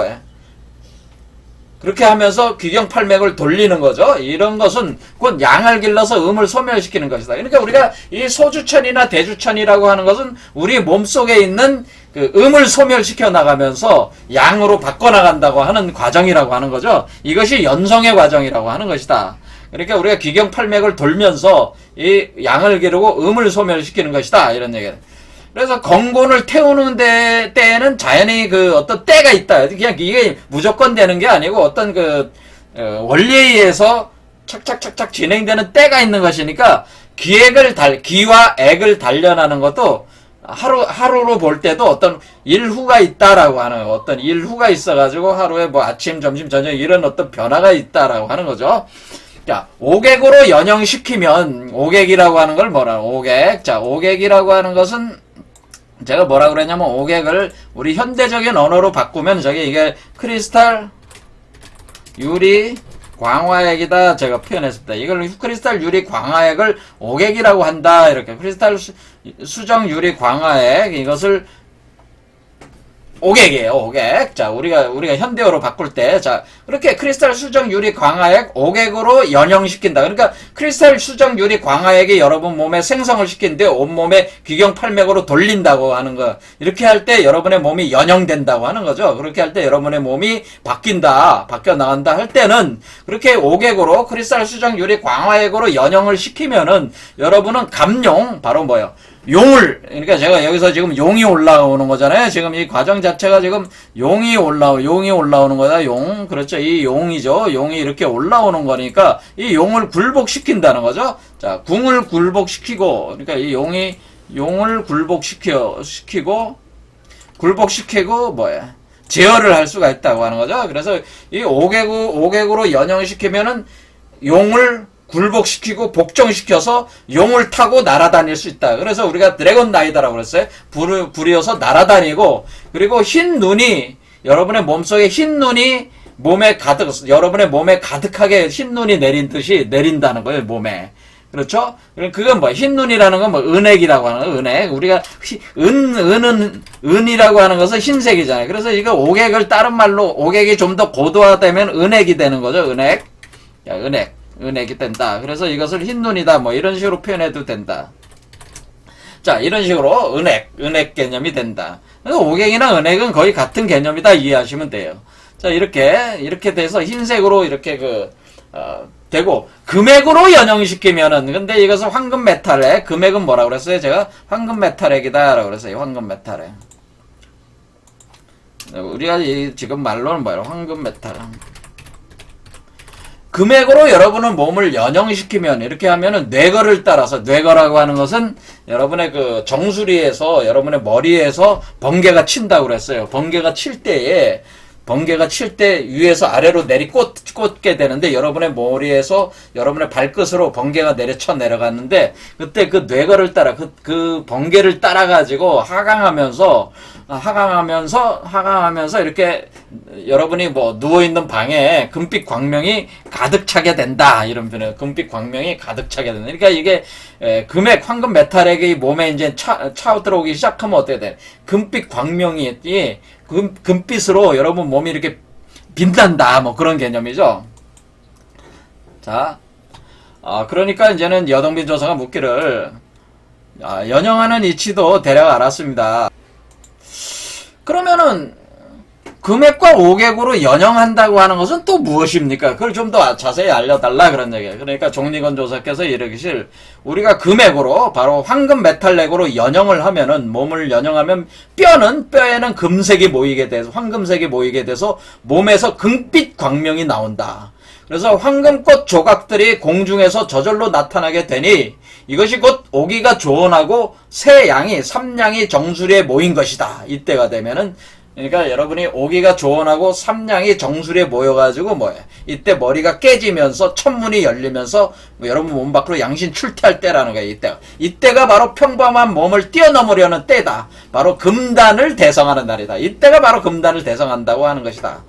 그렇게 하면서 귀경팔맥을 돌리는 거죠. 이런 것은 곧 양을 길러서 음을 소멸시키는 것이다. 그러니까 우리가 이 소주천이나 대주천이라고 하는 것은 우리 몸속에 있는 음을 소멸시켜 나가면서 양으로 바꿔나간다고 하는 과정이라고 하는 거죠. 이것이 연성의 과정이라고 하는 것이다. 그러니까 우리가 귀경팔맥을 돌면서 이 양을 기르고 음을 소멸시키는 것이다. 이런 얘기예요. 그래서 건곤을 태우는 때에는 자연히 어떤 때가 있다. 그냥 이게 무조건 되는 게 아니고 어떤 원리에 의해서 착착착착 진행되는 때가 있는 것이니까 기와 액을 단련하는 것도 하루로 볼 때도 어떤 일후가 있다라고 하는 어떤 일후가 있어가지고 하루에 아침, 점심, 저녁 이런 어떤 변화가 있다라고 하는 거죠. 자, 오객으로 연영시키면 오객이라고 하는 걸 오객. 자, 오객이라고 하는 것은 제가 뭐라 그랬냐면 오객을 우리 현대적인 언어로 바꾸면 이게 크리스탈 유리 광화액이다 제가 표현했습니다. 이걸 크리스탈 유리 광화액을 오객이라고 한다. 이렇게 크리스탈 수정 유리 광화액 이것을 오객이에요. 오객. 자, 우리가 현대어로 바꿀 때, 자, 그렇게 크리스탈 수정 유리 광화액 오객으로 연영시킨다. 그러니까 크리스탈 수정 유리 광화액이 여러분 몸에 생성을 시키는데 온몸에 귀경팔맥으로 돌린다고 하는 거. 이렇게 할 때 여러분의 몸이 연영된다고 하는 거죠. 그렇게 할 때 여러분의 몸이 바뀌어 나간다 할 때는 그렇게 오객으로 크리스탈 수정 유리 광화액으로 연영을 시키면은 여러분은 감용 바로 그러니까 제가 여기서 지금 용이 올라오는 거잖아요. 지금 이 과정 자체가 지금 용이 올라오는 거다. 그렇죠. 이 용이죠. 용이 이렇게 올라오는 거니까 이 용을 굴복시킨다는 거죠. 자, 궁을 굴복시키고, 그러니까 이 용을 굴복시키고, 제어를 할 수가 있다고 하는 거죠. 그래서 이 오객으로 연영시키면은 용을 굴복시키고 복종시켜서 용을 타고 날아다닐 수 있다. 그래서 우리가 드래곤 라이더라고 그랬어요. 불이어서 날아다니고, 그리고 흰 눈이 여러분의 몸속에 흰 눈이 여러분의 몸에 가득하게 흰 눈이 내린 듯이 내린다는 거예요. 몸에. 그렇죠? 그건 흰 눈이라는 건 은액이라고 하는 거예요. 은액. 우리가 은이라고 하는 것은 흰색이잖아요. 그래서 이거 오객을 다른 말로 오객이 좀 더 고도화되면 은액이 되는 거죠. 은액. 야, 은액. 은액이 된다. 그래서 이것을 흰눈이다. 뭐 이런 식으로 표현해도 된다. 자, 이런 식으로 은액 개념이 된다. 그래서 오갱이나 은액은 거의 같은 개념이다 이해하시면 돼요. 자, 이렇게 돼서 흰색으로 이렇게 되고, 금액으로 연영시키면은, 근데 이것은 황금 메탈액, 금액은 뭐라고 그랬어요? 제가 황금 메탈액이다 라고 그랬어요. 황금 메탈액. 우리가 지금 말로는 뭐예요? 황금 메탈. 금액으로 여러분은 몸을 연영시키면, 이렇게 하면은 뇌거를 따라서, 뇌거라고 하는 것은 여러분의 그 정수리에서, 여러분의 머리에서 번개가 친다고 그랬어요. 번개가 칠 때에, 위에서 아래로 꽂게 되는데, 여러분의 머리에서 여러분의 발끝으로 번개가 내려쳐 내려갔는데, 그때 그 뇌거를 따라, 그 번개를 따라가지고 하강하면서 이렇게 여러분이 뭐 누워있는 방에 금빛 광명이 가득 차게 된다. 이런 표현. 금빛 광명이 가득 차게 된다. 그러니까 이게, 금액, 황금 메탈액이 몸에 이제 차 들어오기 시작하면 어떻게 돼? 금빛 광명이, 금빛으로 여러분 몸이 이렇게 빛난다. 뭐 그런 개념이죠. 자, 그러니까 이제는 여동빈 조사가 묻기를, 연영하는 이치도 대략 알았습니다. 그러면은, 금액과 오객으로 연영한다고 하는 것은 또 무엇입니까? 그걸 좀 더 자세히 알려달라 그런 얘기예요. 그러니까 종리건 조사께서 이르기실, 우리가 금액으로 바로 황금 메탈액으로 연영을 하면은, 몸을 연영하면 뼈에는 금색이 모이게 돼서, 황금색이 모이게 돼서 몸에서 금빛 광명이 나온다. 그래서 황금꽃 조각들이 공중에서 저절로 나타나게 되니 이것이 곧 오기가 조언하고 삼양이 정수리에 모인 것이다. 이때가 되면은, 그러니까 여러분이 오기가 조언하고 삼양이 정수리에 모여가지고 이때 머리가 깨지면서 천문이 열리면서 여러분 몸 밖으로 양신 출퇴할 때라는 거예요. 이때가 바로 평범한 몸을 뛰어넘으려는 때다. 바로 금단을 대성하는 날이다. 이때가 바로 금단을 대성한다고 하는 것이다.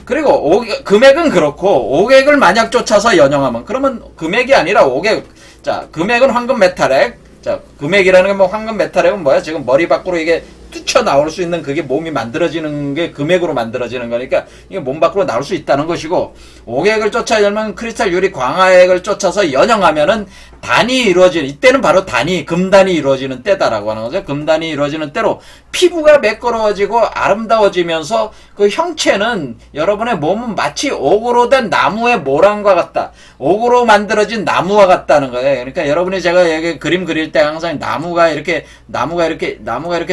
그리고 금액은 그렇고, 오객을 만약 쫓아서 연영하면, 그러면 금액이 아니라 오객. 자, 금액은 황금 메탈액. 자, 금액이라는 게 뭐 황금 메탈액은 뭐야? 지금 머리 밖으로 이게 뛰쳐나올 수 있는 그게 몸이 만들어지는 게 금액으로 만들어지는 거니까 이게 몸 밖으로 나올 수 있다는 것이고, 오객을 쫓아내면 크리스탈 유리 광화액을 쫓아서 연영하면은 단이 이루어지는, 이때는 바로 금단이 이루어지는 때다라고 하는 거죠. 금단이 이루어지는 때로 피부가 매끄러워지고 아름다워지면서 그 형체는, 여러분의 몸은 마치 옥으로 된 나무의 모란과 같다. 옥으로 만들어진 나무와 같다는 거예요. 그러니까 여러분이, 제가 여기 그림 그릴 때 항상 나무가 이렇게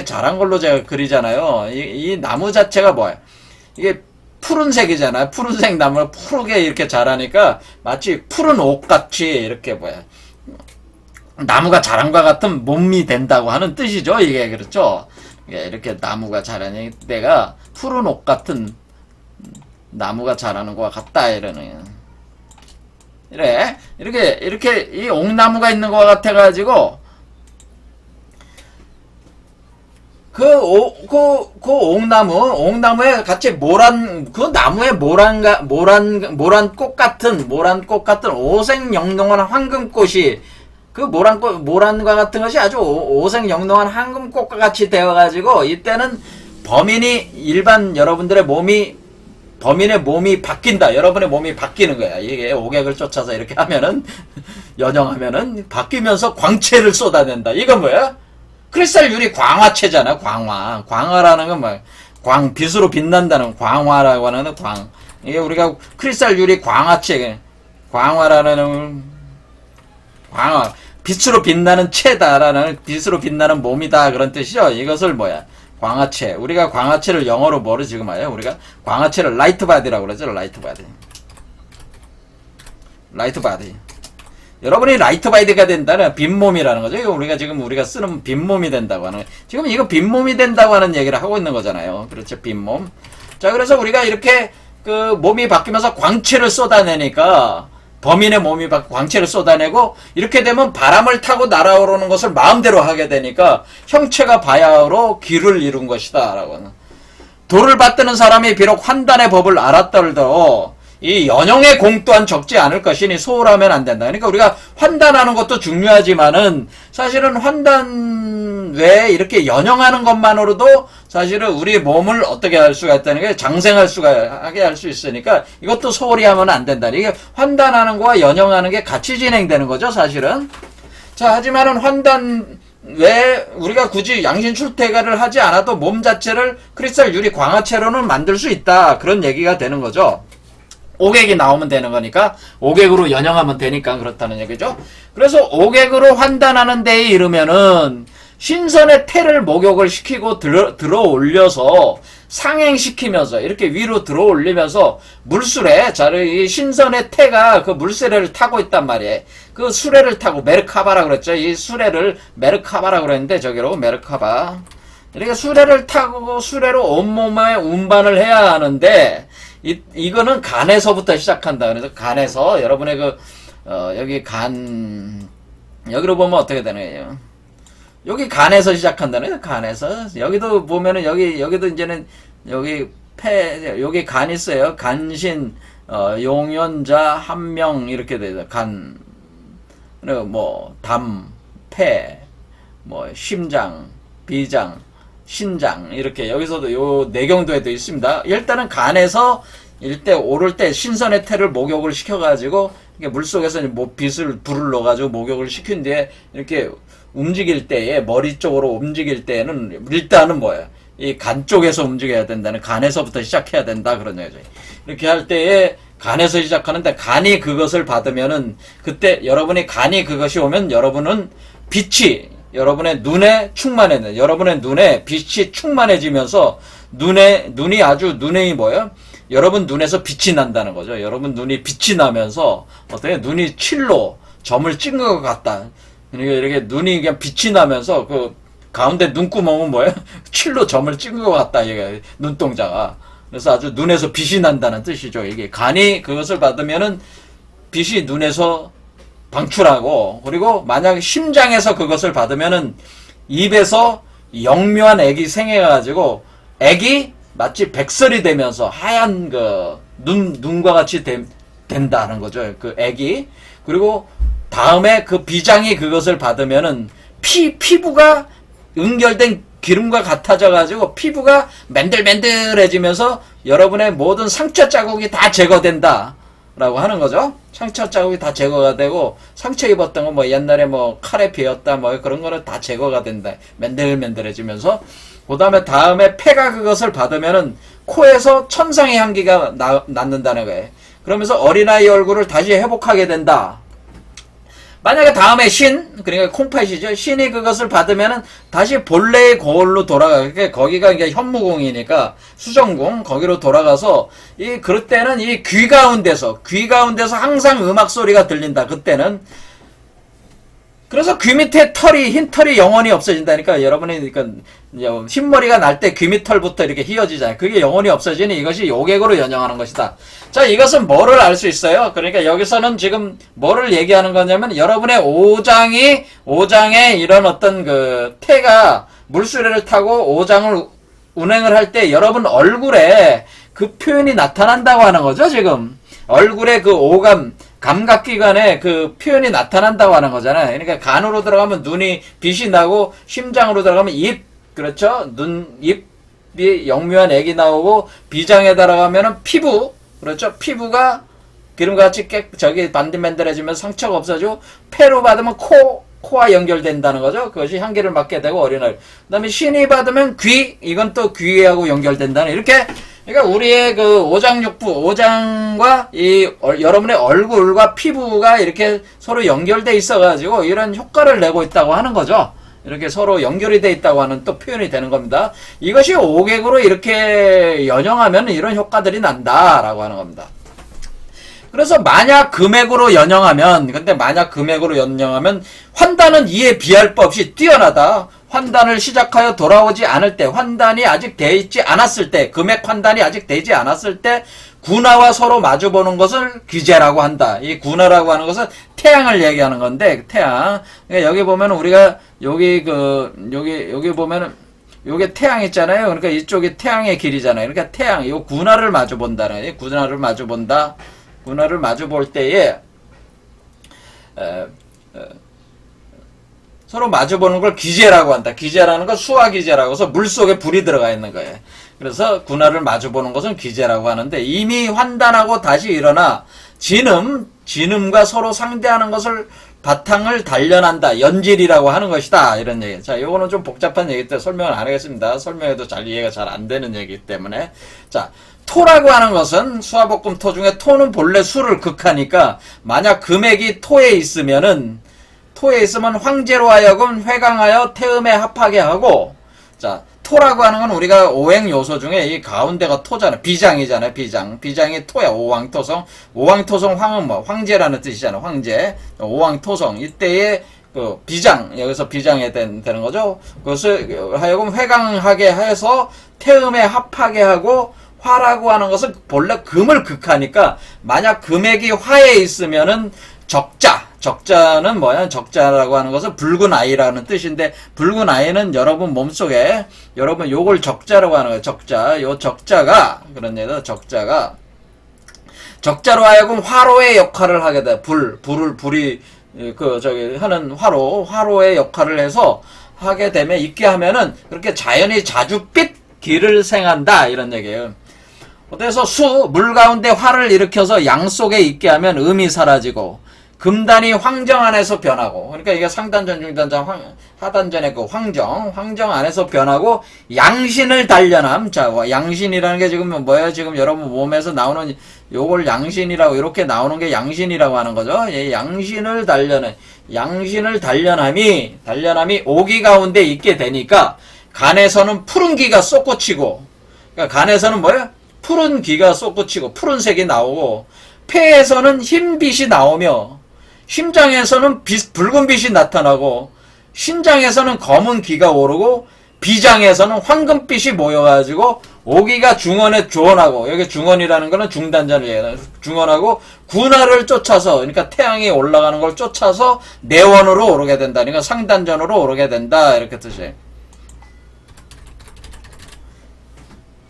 자란 걸로 제가 그리잖아요. 이 나무 자체가 뭐야? 이게 푸른색이잖아요. 푸른색 나무가 푸르게 이렇게 자라니까 마치 푸른 옥같이 이렇게 나무가 자란과 같은 몸이 된다고 하는 뜻이죠. 이게 그렇죠. 이렇게 나무가 자라는 때가 푸른 옥 같은 나무가 자라는 것과 같다 이러는. 이렇게 이 옥나무가 있는 것 같아가지고 옥나무에 같이 나무에 모란 꽃 같은 오색영롱한 황금꽃이, 모란과 같은 것이 아주 오색영롱한 황금꽃과 같이 되어가지고, 이때는 범인의 몸이 바뀐다. 여러분의 몸이 바뀌는 거야. 이게 오객을 쫓아서 이렇게 하면은, 연영하면은, 바뀌면서 광채를 쏟아낸다. 이건 뭐야? 크리스탈 유리 광화체잖아. 광화라는 건 뭐야? 빛으로 빛난다는 광화라고 하는 광. 이게 우리가 크리스탈 유리 광화체, 광화라는 광화, 빛으로 빛나는 체다라는, 빛으로 빛나는 몸이다 그런 뜻이죠. 이것을 광화체. 우리가 광화체를 영어로 뭐를 지금 해요? 우리가 광화체를 라이트 바디라고 그러죠. 라이트 바디. 여러분이 라이트 바디가 된다는 빈몸이라는 거죠. 이거 우리가 쓰는 빈몸이 된다고 하는, 지금 이거 빈몸이 된다고 하는 얘기를 하고 있는 거잖아요. 그렇죠. 빈몸. 자, 그래서 우리가 이렇게 몸이 바뀌면서 광채를 쏟아내니까, 범인의 몸이 광채를 쏟아내고, 이렇게 되면 바람을 타고 날아오르는 것을 마음대로 하게 되니까 형체가 바야흐로 귀를 이룬 것이다 라고 하는. 돌을 받드는 사람이 비록 환단의 법을 알았더라도 이 연영의 공 또한 적지 않을 것이니 소홀하면 안 된다. 그러니까 우리가 환단하는 것도 중요하지만은 사실은 환단 외에 이렇게 연영하는 것만으로도 사실은 우리 몸을 어떻게 할 수가 있다는 게 장생할 수가 하게 할 수 있으니까 이것도 소홀히 하면 안 된다. 이게 환단하는 거와 연영하는 게 같이 진행되는 거죠, 사실은. 자, 하지만은 환단 왜 우리가 굳이 양신 출퇴가를 하지 않아도 몸 자체를 크리스탈 유리 광화체로는 만들 수 있다. 그런 얘기가 되는 거죠. 5객이 나오면 되는 거니까 5객으로 연영하면 되니까 그렇다는 얘기죠. 그래서 5객으로 환단하는 데에 이르면은 신선의 태를 목욕을 시키고 들어 올려서 상행시키면서 이렇게 위로 들어 올리면서 물수레, 이 신선의 태가 그 물수레를 타고 있단 말이에요. 그 수레를 타고 메르카바라 그랬죠. 이 수레를 메르카바라 그랬는데 저기로 메르카바. 이렇게 수레를 타고 수레로 온몸에 운반을 해야 하는데 이거는 간에서부터 시작한다. 그래서 간에서 여러분의 여기 여기로 보면 어떻게 되나요? 여기 간에서 시작한다는 간에서 여기도 보면은 여기도 이제는 여기 여기 간 있어요. 간신 용연자 한명 이렇게 돼요. 간 뭐 담, 폐, 뭐 심장, 비장, 신장 이렇게 여기서도 요 내경도에도 있습니다. 일단은 간에서 오를 때 신선의 태를 목욕을 시켜가지고 물속에서 뭐 불을 넣어가지고 목욕을 시킨 뒤에 이렇게 움직일 때에 머리 쪽으로 움직일 때는 일단은 뭐예요? 이 간 쪽에서 움직여야 된다는 간에서부터 시작해야 된다 그런 얘기죠. 이렇게 할 때에 간에서 시작하는데 간이 그것을 받으면은 그때 여러분이 간이 그것이 오면 여러분은 빛이 여러분의 눈에 충만해져. 여러분의 눈에 빛이 충만해지면서 눈이 뭐예요? 여러분 눈에서 빛이 난다는 거죠. 여러분 눈이 빛이 나면서 어떻게 눈이 칠로 점을 찍은 것 같다. 그러니까 이렇게 눈이 그냥 빛이 나면서 그 가운데 눈구멍은 뭐예요? 칠로 점을 찍은 것 같다. 이게 눈동자가. 그래서 아주 눈에서 빛이 난다는 뜻이죠. 이게 간이 그것을 받으면은 빛이 눈에서 방출하고 그리고 만약 심장에서 그것을 받으면는 입에서 영묘한 액이 생겨가지고 액이 마치 백설이 되면서 하얀 눈과 같이 된다는 거죠. 그 액이. 그리고 다음에 그 비장이 그것을 받으면은 피부가 응결된 기름과 같아져 가지고 피부가 맨들맨들해지면서 여러분의 모든 상처 자국이 다 제거된다 라고 하는 거죠. 상처 자국이 다 제거가 되고 상처 입었던 거 뭐 옛날에 뭐 칼에 베었다 뭐 그런 거는 다 제거가 된다. 맨들맨들해지면서 그 다음에 폐가 그것을 받으면은 코에서 천상의 향기가 낳는다는 거예요. 그러면서 어린아이 얼굴을 다시 회복하게 된다. 만약에 다음에 그러니까 콩팥이죠. 신이 그것을 받으면은 다시 본래의 거울로 그러니까 거기가 이게 현무궁이니까 수정궁, 거기로 돌아가서, 그럴 때는 귀 가운데서 항상 음악 소리가 들린다. 그때는. 그래서 귀 밑에 흰 털이 영원히 없어진다니까. 여러분이, 그러니까, 흰머리가 날 때 귀 밑 털부터 이렇게 휘어지잖아요. 그게 영원히 없어지니 이것이 요객으로 연영하는 것이다. 자, 이것은 뭐를 알 수 있어요? 그러니까 여기서는 지금 뭐를 얘기하는 거냐면, 여러분의 오장에 이런 어떤 태가 물수레를 타고 오장을 운행을 할 때 여러분 얼굴에 그 표현이 나타난다고 하는 거죠, 지금. 얼굴에 그 감각기관에 그 표현이 나타난다고 하는 거잖아요. 그러니까 간으로 들어가면 빛이 나고, 심장으로 들어가면 그렇죠? 입이 영묘한 액이 나오고, 비장에 들어가면은 그렇죠? 피부가 기름같이 반들반들해지면서 상처가 없어지고, 폐로 받으면 코와 연결된다는 거죠. 그것이 향기를 맡게 되고 어린아이. 그 다음에 신이 받으면 이건 또 귀하고 연결된다는, 이렇게, 그러니까 우리의 오장과 여러분의 얼굴과 피부가 이렇게 서로 연결돼 있어가지고 이런 효과를 내고 있다고 하는 거죠. 이렇게 서로 연결이 돼 있다고 하는 또 표현이 되는 겁니다. 이것이 오객으로 이렇게 연영하면 이런 효과들이 난다라고 하는 겁니다. 그래서 만약 금액으로 연영하면 환단은 이에 비할 바 없이 뛰어나다. 환단을 시작하여 돌아오지 않을 때, 환단이 아직 되지 않았을 때, 금액 환단이 아직 되지 않았을 때 군화와 서로 마주보는 것을 귀재라고 한다. 이 군화라고 하는 것은 태양을 얘기하는 건데, 태양. 그러니까 여기 보면 우리가 여기 보면은 요게 태양 있잖아요. 그러니까 이쪽이 태양의 길이잖아요. 그러니까 태양, 요 군하를 마주 본다는 거예요. 군하를 마주 본다. 군하를 마주 볼 때에 서로 마주 보는 걸 기재라고 한다. 기재라는 건 수화 기재라고 해서 물속에 불이 들어가 있는 거예요. 그래서 군하를 마주 보는 것은 기재라고 하는데, 이미 환단하고 다시 일어나 진음과 서로 상대하는 것을 바탕을 단련한다. 연질이라고 하는 것이다. 이런 얘기. 자, 요거는 좀 복잡한 얘기 때문에 설명을 안 하겠습니다. 설명해도 잘 이해가 잘 안 되는 얘기이기 때문에. 자, 토라고 하는 것은 수화복금 토 중에 토는 본래 수를 극하니까 만약 금액이 토에 있으면 황제로 하여금 회강하여 태음에 합하게 하고, 자, 토라고 하는 건 우리가 오행 요소 중에 이 가운데가 토잖아. 비장이잖아요. 비장이 토야. 오왕토성. 오왕토성 황은 뭐 황제라는 뜻이잖아. 황제. 오왕토성. 이때의 그 비장, 여기서 비장에 되는 거죠. 그것을 하여금 회강하게 해서 태음에 합하게 하고, 화라고 하는 것은 본래 금을 극하니까 만약 금액이 화에 있으면은 적자는 뭐야? 적자라고 하는 것은 붉은 아이라는 뜻인데, 붉은 아이는 여러분 몸속에, 여러분 요걸 적자라고 하는 거예요. 적자. 요 적자가, 그런 얘기다. 적자로 하여금 화로의 역할을 하게 돼. 불이, 하는 화로의 역할을 해서 하게 되면, 있게 하면은, 그렇게 자연이 자줏빛 길을 생한다. 이런 얘기예요. 그래서 물 가운데 화를 일으켜서 양 속에 있게 하면 음이 사라지고, 금단이 황정 안에서 변하고, 그러니까 이게 상단전, 중단전, 하단전의 그 황정 안에서 변하고, 양신을 단련함. 자, 양신이라는 게 지금 뭐예요? 지금 여러분 몸에서 나오는 요걸 양신이라고, 이렇게 나오는 게 양신이라고 하는 거죠. 예, 양신을 단련함이 오기 가운데 있게 되니까, 간에서는 푸른 기가 솟구치고, 그러니까 간에서는 뭐예요? 푸른 기가 솟구치고, 푸른색이 나오고, 폐에서는 흰빛이 나오며, 심장에서는 붉은 빛이 나타나고, 신장에서는 검은 기가 오르고, 비장에서는 황금빛이 모여가지고, 오기가 중원에 조언하고, 여기 중원이라는 거는 중단전을 얘기해요. 중원하고 군하를 쫓아서, 그러니까 태양이 올라가는 걸 쫓아서 내원으로 오르게 된다. 그러니까 상단전으로 오르게 된다. 이렇게 뜻이에요.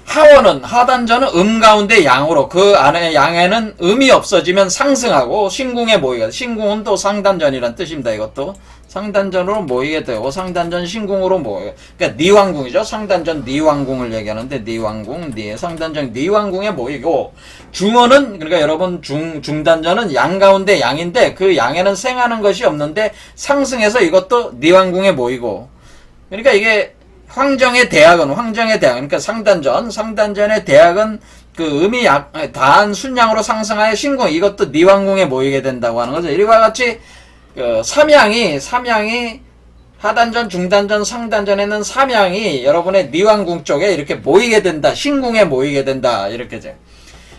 하원은, 하단전은 음 가운데 양으로, 그 안에 양에는 음이 없어지면 상승하고 신궁에 모이게 돼. 신궁은 또 상단전이란 뜻입니다. 이것도 상단전으로 모이게 되고, 상단전 신궁으로 모이게. 그러니까 니왕궁이죠. 상단전 니왕궁을 얘기하는데, 니왕궁, 상단전 니왕궁에 모이고, 중원은, 그러니까 여러분 중단전은 양 가운데 양인데, 그 양에는 생하는 것이 없는데 상승해서 이것도 니왕궁에 모이고, 그러니까 이게 황정의 대학은, 그러니까 상단전의 대학은 그 음이 다한 순양으로 상승하여 신궁, 이것도 니왕궁에 모이게 된다고 하는 거죠. 이와 같이 그 삼양이 하단전, 중단전, 상단전에는 삼양이 여러분의 니왕궁 쪽에 이렇게 모이게 된다. 신궁에 모이게 된다. 이렇게 돼.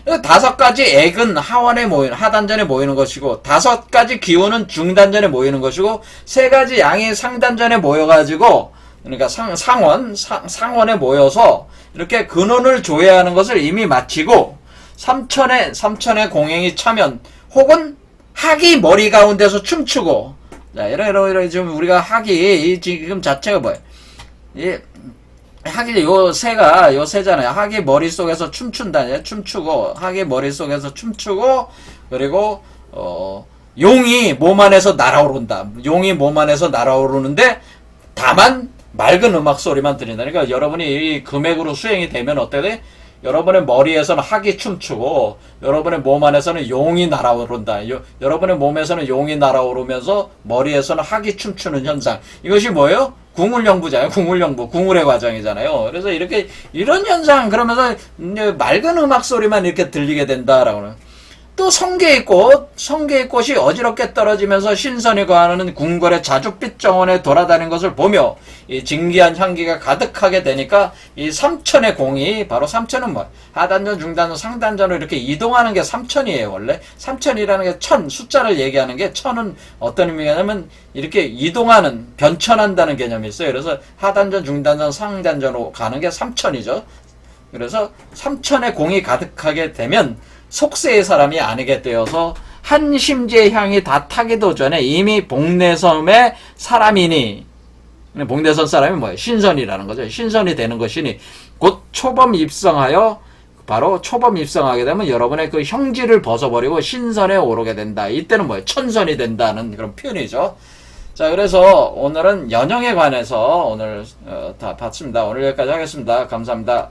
5가지 액은 하단전에 모이는 것이고, 5가지 기운은 중단전에 모이는 것이고, 3가지 양이 상단전에 모여가지고, 그러니까 상원에 모여서 이렇게 근원을 조회하는 것을 이미 마치고, 삼천의 공행이 차면, 혹은 학이 머리 가운데서 춤추고, 자, 이런 지금 우리가 학이 지금 자체가 뭐예요? 학이 요 세잖아요. 학이 머릿속에서 춤춘다. 춤추고, 학이 머릿속에서 춤추고, 그리고 용이 몸 안에서 날아오른다. 용이 몸 안에서 날아오르는데, 다만 맑은 음악 소리만 들린다. 그러니까 여러분이 이 금액으로 수행이 되면 어떻게 돼? 여러분의 머리에서는 학이 춤추고, 여러분의 몸 안에서는 용이 날아오른다. 여러분의 몸에서는 용이 날아오르면서 머리에서는 학이 춤추는 현상. 이것이 뭐예요? 궁울영부잖아요. 궁울의 과정이잖아요. 그래서 이런 현상, 그러면서 맑은 음악 소리만 이렇게 들리게 된다라고는. 또 성게의 꽃이 어지럽게 떨어지면서 신선이 거하는 궁궐의 자줏빛 정원에 돌아다니는 것을 보며, 이 진기한 향기가 가득하게 되니까, 이 삼천의 공이, 바로 삼천은 뭐, 하단전, 중단전, 상단전으로 이렇게 이동하는 게 삼천이에요, 원래. 삼천이라는 게 숫자를 얘기하는 게, 천은 어떤 의미냐면, 이렇게 이동하는, 변천한다는 개념이 있어요. 그래서 하단전, 중단전, 상단전으로 가는 게 삼천이죠. 그래서 삼천의 공이 가득하게 되면, 속세의 사람이 아니게 되어서 한심지의 향이 다 타기도 전에 이미 복내섬의 사람이니, 봉대선 사람이 뭐예요? 신선이라는 거죠. 신선이 되는 것이니 곧 초범 입성하여 바로 초범 입성하게 되면 여러분의 그 형질을 벗어버리고 신선에 오르게 된다. 이때는 뭐예요? 천선이 된다는 그런 표현이죠. 자, 그래서 오늘은 연형에 관해서 오늘 다 봤습니다. 오늘 여기까지 하겠습니다. 감사합니다.